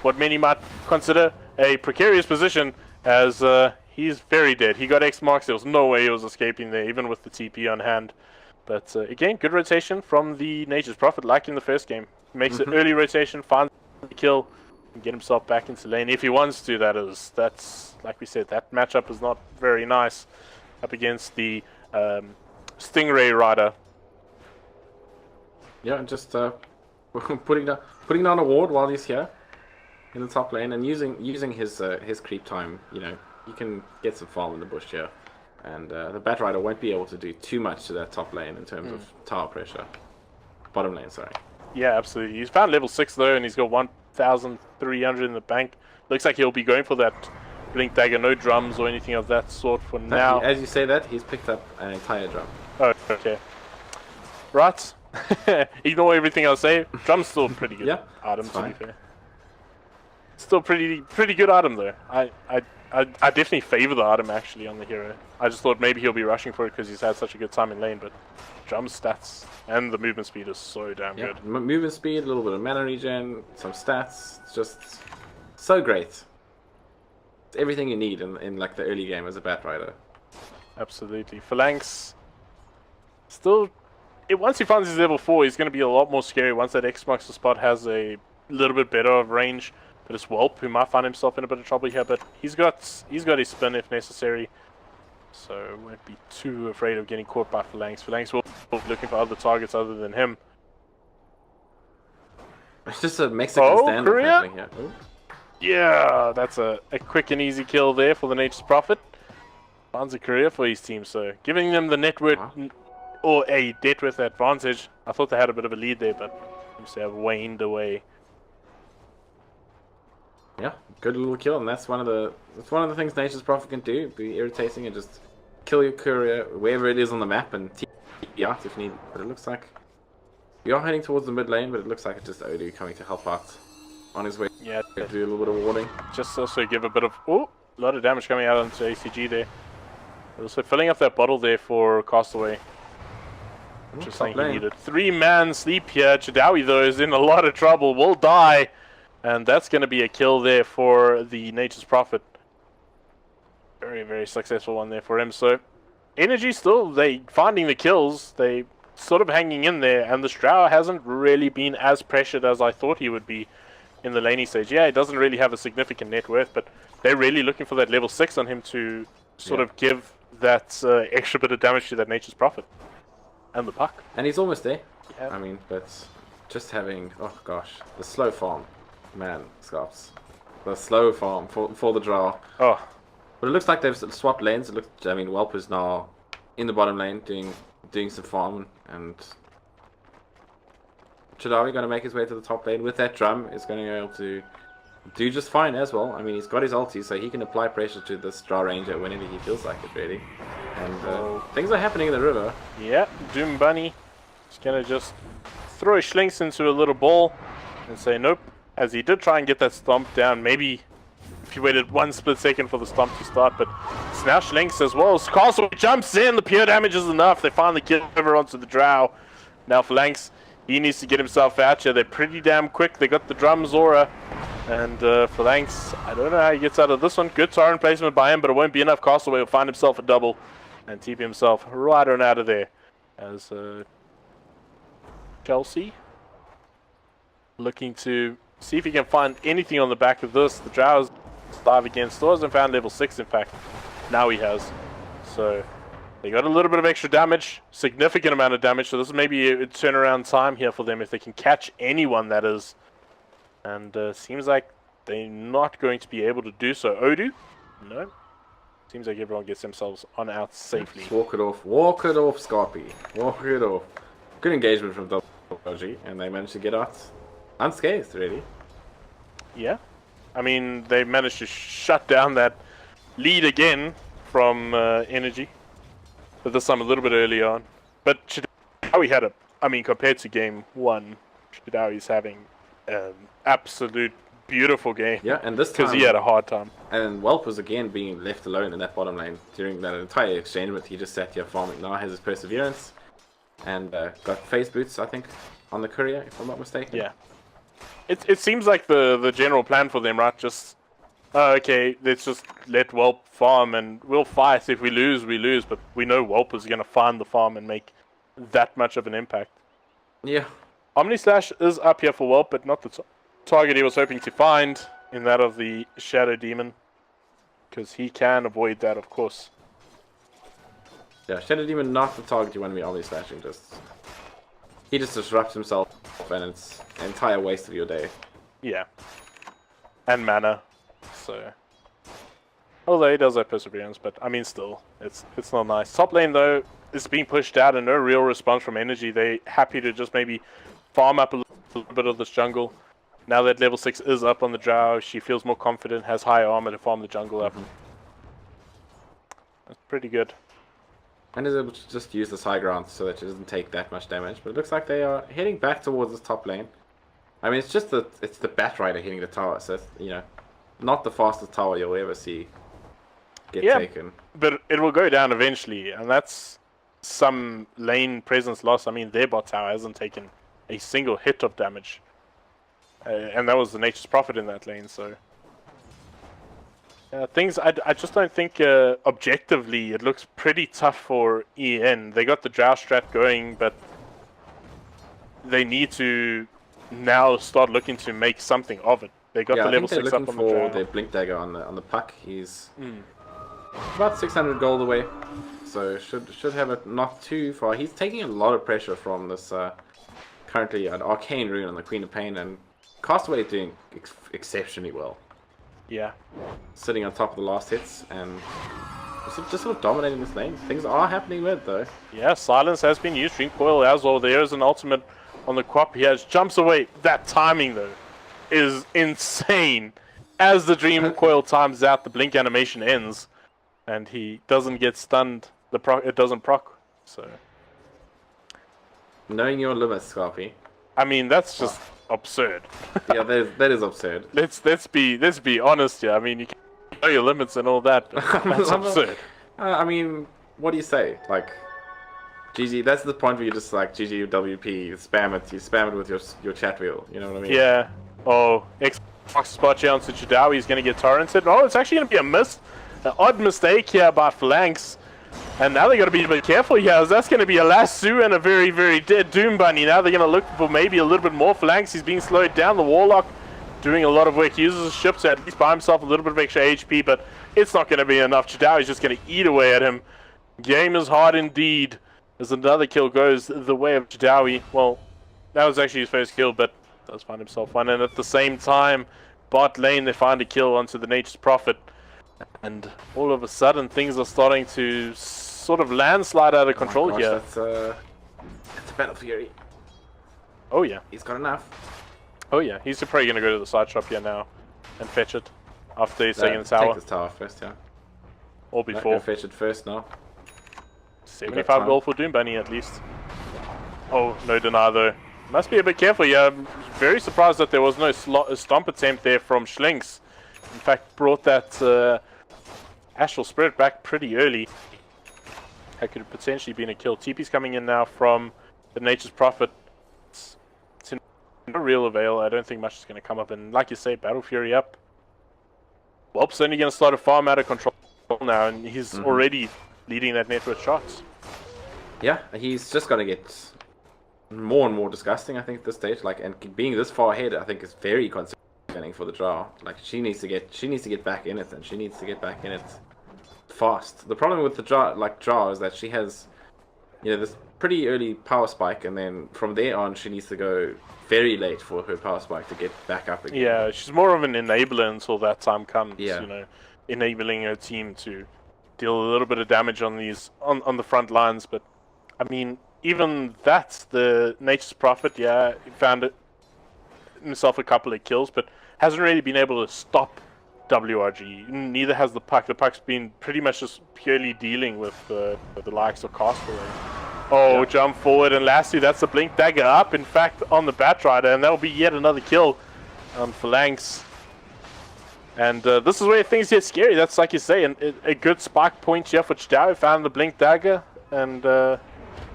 A: what many might consider a precarious position, as he's very dead. He got X marks. There was no way he was escaping there, even with the TP on hand. But again, good rotation from the Nature's Prophet, like in the first game. Makes an early rotation, finds the kill, and get himself back into lane if he wants to. That's like we said, that matchup is not very nice up against the Stingray Rider.
B: Yeah, and just putting down a ward while he's here in the top lane, and using his creep time. You know, you can get some farm in the bush here, and the Batrider won't be able to do too much to that top lane in terms of tower pressure. Bottom lane, sorry.
A: Yeah, absolutely. He's found level 6 though, and he's got 1,300 in the bank. Looks like he'll be going for that Blink Dagger, no drums or anything of that sort for now.
B: As you say that, he's picked up an entire drum.
A: Oh, okay. Right. Ignore everything I'll say. Drum's still pretty good item, to be fair. Still pretty good item though. I definitely favor the item actually on the hero. I just thought maybe he'll be rushing for it because he's had such a good time in lane, but drum stats and the movement speed is so damn good.
B: Movement speed, a little bit of mana regen, some stats. It's just so great. It's everything you need in like the early game as a Batrider.
A: Absolutely. Phalanx still once he finds his level 4, he's going to be a lot more scary once that X marks the spot has a little bit better of range. But it's Whelp who might find himself in a bit of trouble here, but he's got his spin if necessary. So won't be too afraid of getting caught by Phalanx. Phalanx will be looking for other targets other than him.
B: It's just a Mexican standard happening here. Ooh.
A: Yeah, that's a quick and easy kill there for the Nature's Prophet. Finds a career for his team, so giving them the network or a net worth advantage. I thought they had a bit of a lead there, but seems to have waned away.
B: Yeah, good little kill, and that's one of the things Nature's Prophet can do. Be irritating and just kill your courier wherever it is on the map and TP out if need. But it looks like we are heading towards the mid lane, but it looks like it's just Odu coming to help out on his way. Yeah, to do a little bit of warding.
A: Just also give a bit of a lot of damage coming out onto ACG there. Also filling up that bottle there for Castaway. Just saying he needed 3-man sleep here. Chidawi though is in a lot of trouble, will die. And that's going to be a kill there for the Nature's Prophet. Very, very successful one there for him. So, Energy still, they finding the kills. They sort of hanging in there. And the Drow hasn't really been as pressured as I thought he would be in the laning stage. Yeah, he doesn't really have a significant net worth, but they're really looking for that level 6 on him to sort of give that extra bit of damage to that Nature's Prophet. And the puck.
B: And he's almost there. Yeah. I mean, but just having, oh gosh, the slow farm. Man, Scops. The slow farm for the draw.
A: Oh.
B: But it looks like they've swapped lanes. It looks, I mean, Whelp is now in the bottom lane doing some farming, and Chidawi going to make his way to the top lane with that drum. Is going to be able to do just fine as well. I mean, he's got his ulti, so he can apply pressure to this draw ranger whenever he feels like it, really. And things are happening in the river.
A: Yeah, Doom Bunny is going to just throw Schlinks into a little ball and say nope. As he did try and get that stomp down, maybe if he waited 1 split second for the stomp to start, but it's now Schlinks as well. Castle jumps in, the pure damage is enough. They finally get over onto the Drow. Now Phalanx, he needs to get himself out here. They're pretty damn quick. They got the drum Zora. And Phalanx, I don't know how he gets out of this one. Good Tauren placement by him, but it won't be enough. Castaway will find himself a double and TP himself right on out of there. As Chelsea looking to see if he can find anything on the back of this. The Drows dive again. Still hasn't found level 6, in fact. Now he has. So they got a little bit of extra damage. Significant amount of damage. So this is maybe a turnaround time here for them if they can catch anyone, that is. And seems like they're not going to be able to do so. Odu? No. Seems like everyone gets themselves on out safely.
B: Just walk it off. Walk it off, Scarpy. Walk it off. Good engagement from WRG, and they managed to get out unscathed, really.
A: Yeah. I mean, they managed to shut down that lead again from Energy. But this time a little bit early on. But Chidawi had compared to game 1, Chidawi's having an absolute beautiful game.
B: Yeah, and this time...
A: because he had a hard time.
B: And Whelp was again being left alone in that bottom lane during that entire exchange, but he just sat here farming. Now has his perseverance. And got phase boots, I think, on the courier, if I'm not mistaken.
A: Yeah. It seems like the general plan for them, right? Just, okay, let's just let Whelp farm and we'll fight. If we lose, we lose. But we know Whelp is going to find the farm and make that much of an impact.
B: Yeah.
A: Omni Slash is up here for Whelp, but not the target he was hoping to find in that of the Shadow Demon. Because he can avoid that, of course.
B: Yeah, Shadow Demon not the target you want to be Omni Slashing, just... He just disrupts himself, and it's an entire waste of your day.
A: Yeah. And mana, so... Although he does have perseverance, but I mean still, it's not nice. Top lane though, is being pushed out and no real response from Energy. They're happy to just maybe farm up a little bit of this jungle. Now that level 6 is up on the Drow, she feels more confident, has higher armor to farm the jungle up. That's pretty good.
B: And is able to just use this high ground so that it doesn't take that much damage. But it looks like they are heading back towards this top lane. I mean, it's the Bat Rider hitting the tower, so it's, you know, not the fastest tower you'll ever see get taken.
A: But it will go down eventually, and that's some lane presence loss. I mean, their bot tower hasn't taken a single hit of damage. And that was the Nature's Prophet in that lane, so... things, I just don't think objectively it looks pretty tough for EN. They got the Drow strat going, but they need to now start looking to make something of it. They got the level 6 up on the
B: for their Blink Dagger on the puck. He's about 600 gold away, so should have it not too far. He's taking a lot of pressure from this currently an Arcane Rune on the Queen of Pain, and Castaway doing exceptionally well.
A: Yeah.
B: Sitting on top of the last hits and just sort of dominating this lane. Things are happening with though.
A: Yeah, silence has been used. Dream Coil as well. There is an ultimate on the Quap. He has jumps away. That timing though is insane. As the Dream Coil times out, the blink animation ends, and he doesn't get stunned. It doesn't proc. So
B: knowing your limits, Scarpy.
A: I mean, that's just absurd.
B: Yeah, that is absurd.
A: Let's be honest here. I mean, you can know your limits and all that, but that's absurd.
B: I mean, what do you say? Like, GG. That's the point where you just like GG WP. You spam it with your chat wheel. You know what I mean?
A: Yeah. Oh, Xbox spot here onto Chidawi. He's going to get torrented. Oh, it's actually going to be a miss. An odd mistake here by Phalanx. And now they got to be a bit careful here, as that's going to be a lasso and a very, very dead Doom Bunny. Now they're going to look for maybe a little bit more Phalanx. He's being slowed down. The Warlock doing a lot of work. He uses his ship to at least buy himself a little bit of extra HP, but it's not going to be enough. Chidawi's just going to eat away at him. Game is hard indeed, as another kill goes the way of Chidawi. Well, that was actually his first kill, but does find himself one. And at the same time, bot lane, they find a kill onto the Nature's Prophet. And all of a sudden, things are starting to sort of landslide out of control here.
B: That's a Battle Fury.
A: Oh yeah.
B: He's got enough.
A: Oh yeah. He's probably going to go to the side shop here now and fetch it after he's taking the tower.
B: Take this tower first, yeah.
A: Or before.
B: Fetch it first now.
A: 75 gold for Doom Bunny at least. Oh, no deny though. Must be a bit careful. Yeah, I'm very surprised that there was no stomp attempt there from Schlinks. In fact, brought that Astral Spirit back pretty early. That could have potentially been a kill. TP's coming in now from the Nature's Prophet. It's no real avail. I don't think much is going to come up. And like you say, Battle Fury up. Whelp's only going to start a farm out of control now, and he's already leading that net with shots.
B: Yeah, he's just going to get more and more disgusting, I think, at this stage. Like, and being this far ahead, I think is very concerning for the draw. Like, she needs to get back in it, and she needs to get back in it fast. The problem with the draw is that she has, this pretty early power spike, and then from there on she needs to go very late for her power spike to get back up again.
A: Yeah, she's more of an enabler until that time comes.
B: Yeah.
A: Enabling her team to deal a little bit of damage on these on the front lines. But I mean, even that's the Nature's Prophet. Yeah, he found himself a couple of kills, but hasn't really been able to stop WRG. Neither has the puck. The puck's been pretty much just purely dealing with the likes of Castaway. Oh, yeah. Jump forward, and lastly, that's the Blink Dagger up, in fact, on the Batrider, and that'll be yet another kill on Phalanx. And this is where things get scary. That's, like you say, a good spike point here for Chidawi. Found the Blink Dagger, and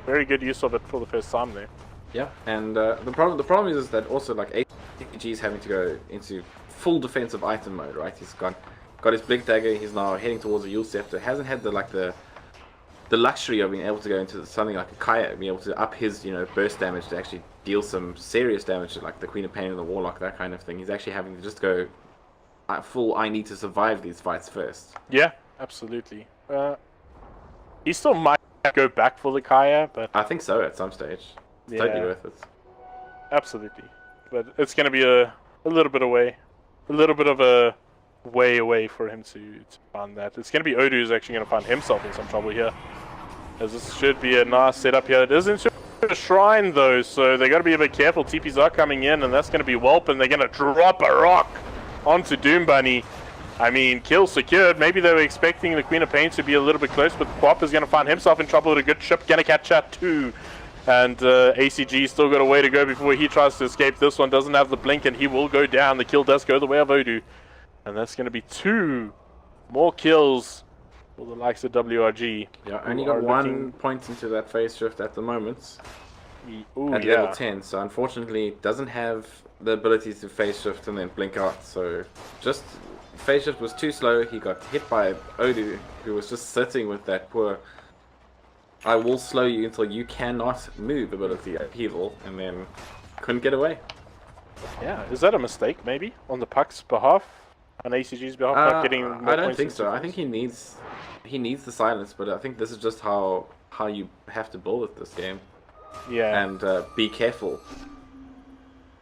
A: very good use of it for the first time there.
B: Yeah, and the problem is that also, like, ACG is having to go into full defensive item mode, right? He's got his Blink Dagger. He's now heading towards the Yule Scepter. Hasn't had the luxury of being able to go into something like a Kaya, being able to up his burst damage to actually deal some serious damage to like the Queen of Pain and the Warlock, that kind of thing. He's actually having to just go full. I need to survive these fights first.
A: Yeah, absolutely. He still might go back for the Kaya, but
B: I think so at some stage. It's totally worth it.
A: Absolutely, but it's going to be a little bit away. A little bit of a way away for him to find that. It's going to be Odu who's actually going to find himself in some trouble here. As this should be a nice setup here. It is into a shrine though, so they got to be a bit careful. TPs are coming in, and that's going to be Whelp, and they're going to drop a rock onto Doom Bunny. I mean, kill secured. Maybe they were expecting the Queen of Pain to be a little bit close, but Quap is going to find himself in trouble with a good ship. Going to catch that too. And ACG still got a way to go before he tries to escape. This one doesn't have the blink, and he will go down. The kill does go the way of Odu. And that's going to be 2 more kills for the likes of WRG.
B: Yeah, only got 1 point into that phase shift at the moment. At level 10. So unfortunately, doesn't have the ability to phase shift and then blink out. So just phase shift was too slow. He got hit by Odu, who was just sitting with that poor I will slow you until you cannot move ability upheaval, and then couldn't get away.
A: Yeah, is that a mistake maybe on the puck's behalf, on ACG's behalf, not getting more
B: I don't
A: points
B: think
A: into
B: so. I
A: goals?
B: think he needs the silence, but I think this is just how you have to build it this game.
A: Yeah.
B: And be careful.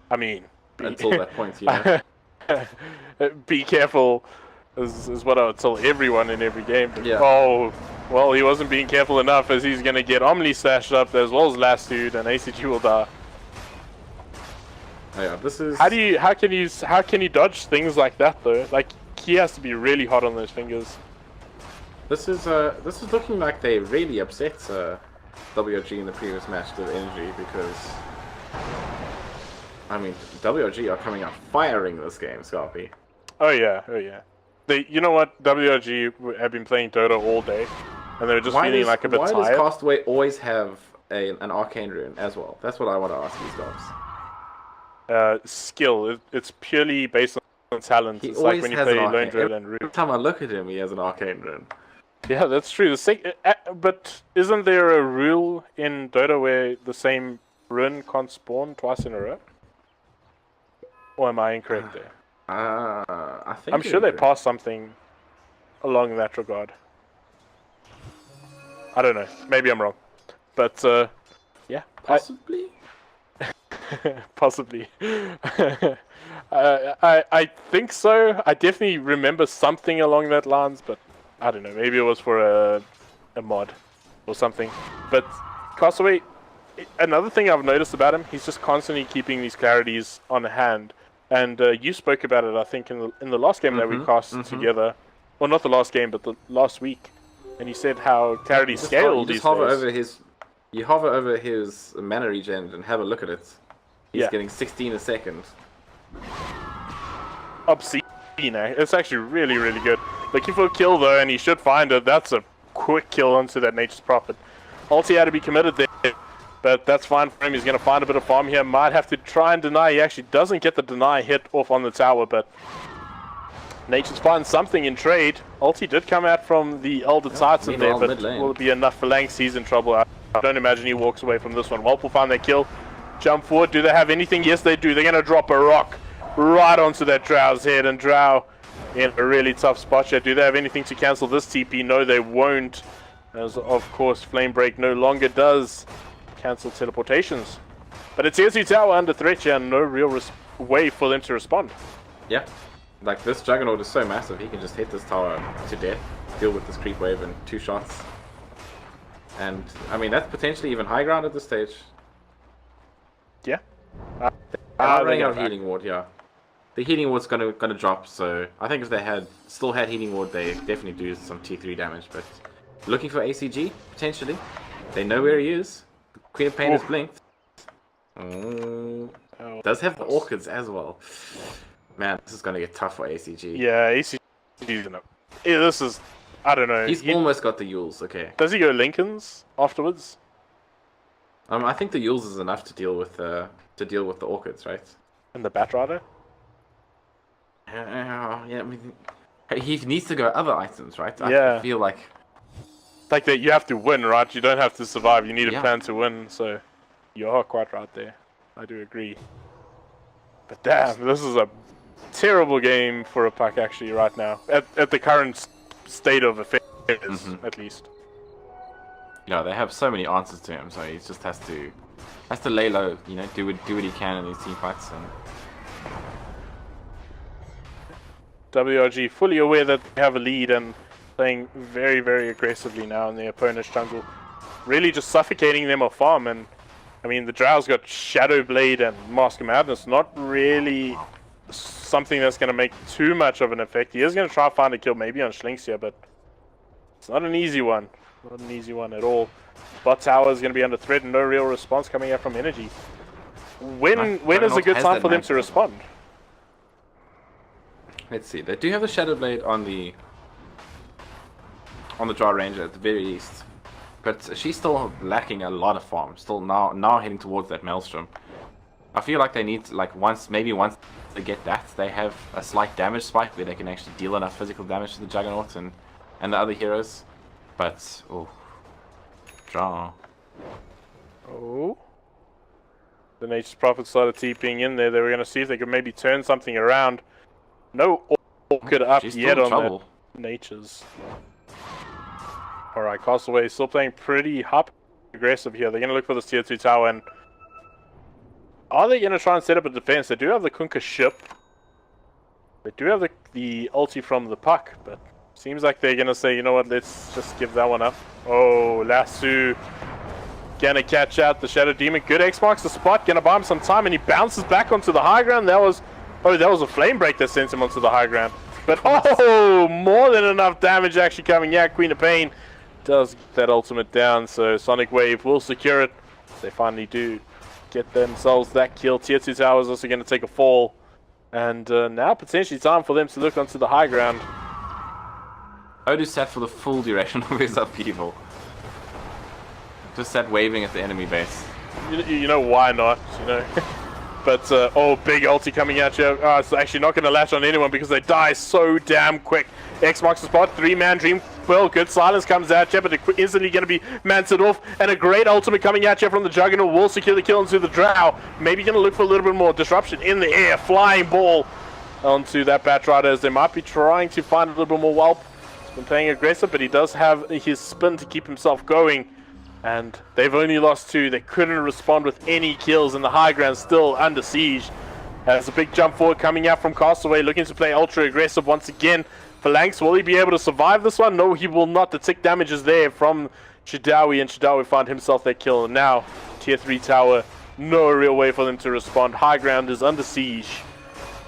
A: I mean,
B: until that point, you know.
A: Be careful is what I would tell everyone in every game. But,
B: Yeah.
A: oh, well, he wasn't being careful enough, as he's gonna get Omni slashed up as well as Last Dude, and ACG will die.
B: Oh, yeah, this is.
A: How can you dodge things like that though? Like, he has to be really hot on those fingers.
B: This is looking like they really upset WRG in the previous match to energy, because I mean WRG are coming out firing this game, Scarpy.
A: Oh yeah. You know what? WRG have been playing Dota all day, and they're just feeling like a bit tired.
B: Why does Castaway always have an arcane rune as well? That's what I want to ask these guys.
A: Skill. It's purely based on talent. It's like when you play Lone Drill and Root.
B: Every time I look at him, he has an arcane rune.
A: Yeah, that's true. But isn't there a rule in Dota where the same rune can't spawn twice in a row? Or am I incorrect there?
B: I think
A: I'm sure they passed something along that regard. I don't know. Maybe I'm wrong. But, yeah.
B: Possibly?
A: Possibly. I think so. I definitely remember something along that lines, but I don't know. Maybe it was for a mod or something. But Castaway, another thing I've noticed about him, he's just constantly keeping these clarities on hand. And you spoke about it, I think, in the last game that we cast together. Well, not the last game, but the last week. And you said how clarity scaled these days.
B: You hover over his mana regen and have a look at it. He's getting 16 a second.
A: Obscene, eh? It's actually really, really good. Looking for a kill though, and he should find it. That's a quick kill onto that Nature's Prophet. Ulti had to be committed there, but that's fine for him. He's going to find a bit of farm here. Might have to try and deny. He actually doesn't get the deny hit off on the tower, but Nature's finds something in trade. Ulti did come out from the Elder Titan there, but will it be enough for Langs? He's in trouble. I don't imagine he walks away from this one. Welp will find that kill. Jump forward. Do they have anything? Yes, they do. They're going to drop a rock right onto that Drow's head, and Drow in a really tough spot here. Do they have anything to cancel this TP? No, they won't. As, of course, Flame Break no longer does cancel teleportations. But it's Tier 2 tower under threat here, and no real way for them to respond.
B: Yeah. Like, this Juggernaut is so massive, he can just hit this tower to death, deal with this creep wave in 2 shots. And, I mean, that's potentially even high ground at this stage.
A: Yeah.
B: They're running out of healing ward, yeah. The healing ward's gonna drop, so I think if they still had healing ward, they definitely do some T3 damage. But looking for ACG, potentially. They know where he is. Queen of Pain is blinked. Does have the orchids as well. Man, this is gonna get tough for ACG.
A: Yeah, ACG is gonna. Yeah, this is. I don't know.
B: He's almost got the Yules. Okay.
A: Does he go Lincolns afterwards?
B: I think the Yules is enough to deal with the orchids, right?
A: And the Batrider?
B: Yeah, I mean, he needs to go other items, right?
A: Yeah.
B: I feel like
A: that you have to win, right? You don't have to survive. You need a plan to win. So you are quite right there. I do agree. But damn, this is a terrible game for a pack actually right now. At the current state of affairs, at least.
B: Yeah, they have so many answers to him, so he just has to lay low, you know, do what he can in these team fights. And
A: WRG fully aware that they have a lead and playing very, very aggressively now in their opponent's jungle, really just suffocating them off farm. And I mean, the Drow's got Shadow Blade and Mask of Madness, not really something that's going to make too much of an effect. He is going to try to find a kill maybe on Schlinks here, but it's not an easy one. Not an easy one at all. Bot tower is going to be under threat and no real response coming out from Energy. When is a good time for them to respond?
B: Let's see. They do have the Shadow Blade on the Draw Ranger at the very least, but she's still lacking a lot of farm. Still now heading towards that Maelstrom. I feel like they need once they get that, they have a slight damage spike where they can actually deal enough physical damage to the Juggernaut and the other heroes. But Draw.
A: Oh. The Nature's Prophet started TPing in there. They were going to see if they could maybe turn something around. No Orchid up yet on that Nature's. Alright, Castaway still playing pretty aggressive here. They're going to look for this tier 2 tower. And are they going to try and set up a defense? They do have the Kunkka ship. They do have the ulti from the puck, but seems like they're going to say, you know what, let's just give that one up. Oh, Lasso gonna catch out the Shadow Demon. Good X marks the spot, gonna buy him some time, and he bounces back onto the high ground. That was a flame break that sent him onto the high ground. But oh, more than enough damage actually coming out. Queen of Pain does get that ultimate down, so Sonic Wave will secure it. They finally do get themselves that kill. Tier 2 tower is also going to take a fall, and now potentially time for them to look onto the high ground.
B: Odu sat for the full duration of his upheaval. Just sat waving at the enemy base.
A: You know why not, you know? But, oh, big ulti coming at you. It's actually not going to latch on anyone because they die so damn quick. X marks the spot, 3-man Dream Quill. Good silence comes at you, but they're instantly going to be manted off. And a great ultimate coming at you from the Juggernaut will secure the kill into the Drow. Maybe going to look for a little bit more disruption in the air. Flying ball onto that Batrider as they might be trying to find a little bit more Whelp. He's been playing aggressive, but he does have his spin to keep himself going. And they've only lost 2. They couldn't respond with any kills, and the high ground still under siege. There's a big jump forward coming out from Castaway, looking to play ultra aggressive once again. Phalanx, will he be able to survive this one? No, he will not. The tick damage is there from Chidawi, and Chidawi found himself that kill. And now, tier 3 tower, no real way for them to respond. High ground is under siege.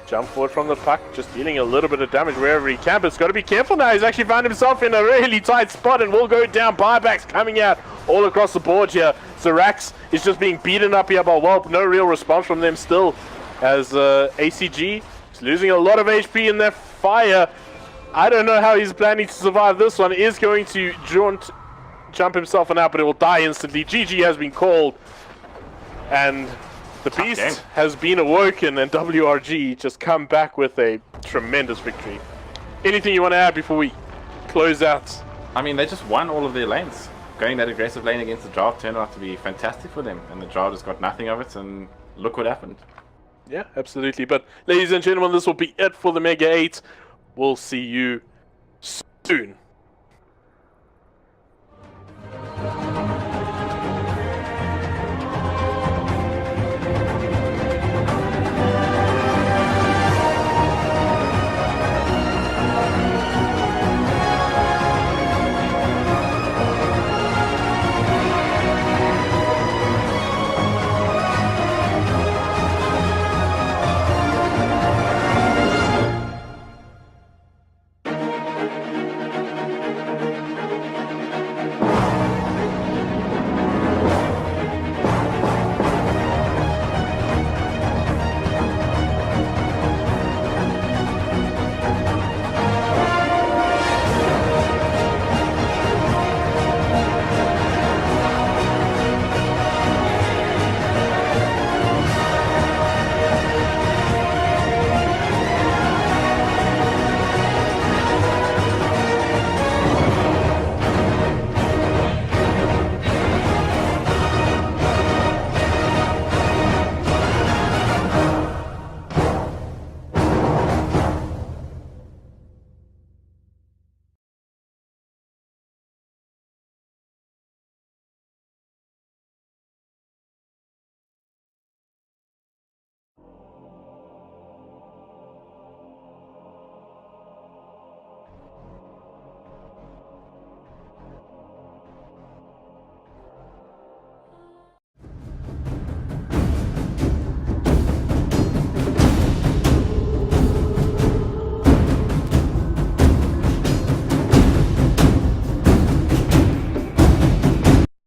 A: Jump forward from the puck, just dealing a little bit of damage wherever he can, but he's got to be careful now. He's actually found himself in a really tight spot and will go down. Buybacks coming out all across the board here. Zerax is just being beaten up here by Whelp. No real response from them still, as ACG is losing a lot of HP in their fire. I don't know how he's planning to survive this one. He is going to jump himself and out, but it will die instantly. GG has been called, and the beast has been awoken, and WRG just come back with a tremendous victory. Anything you want to add before we close out?
B: I mean, they just won all of their lanes. Going that aggressive lane against the draft turned out to be fantastic for them, and the draft has got nothing of it, and look what happened.
A: Yeah, absolutely. But ladies and gentlemen, this will be it for the Mega 8. We'll see you soon.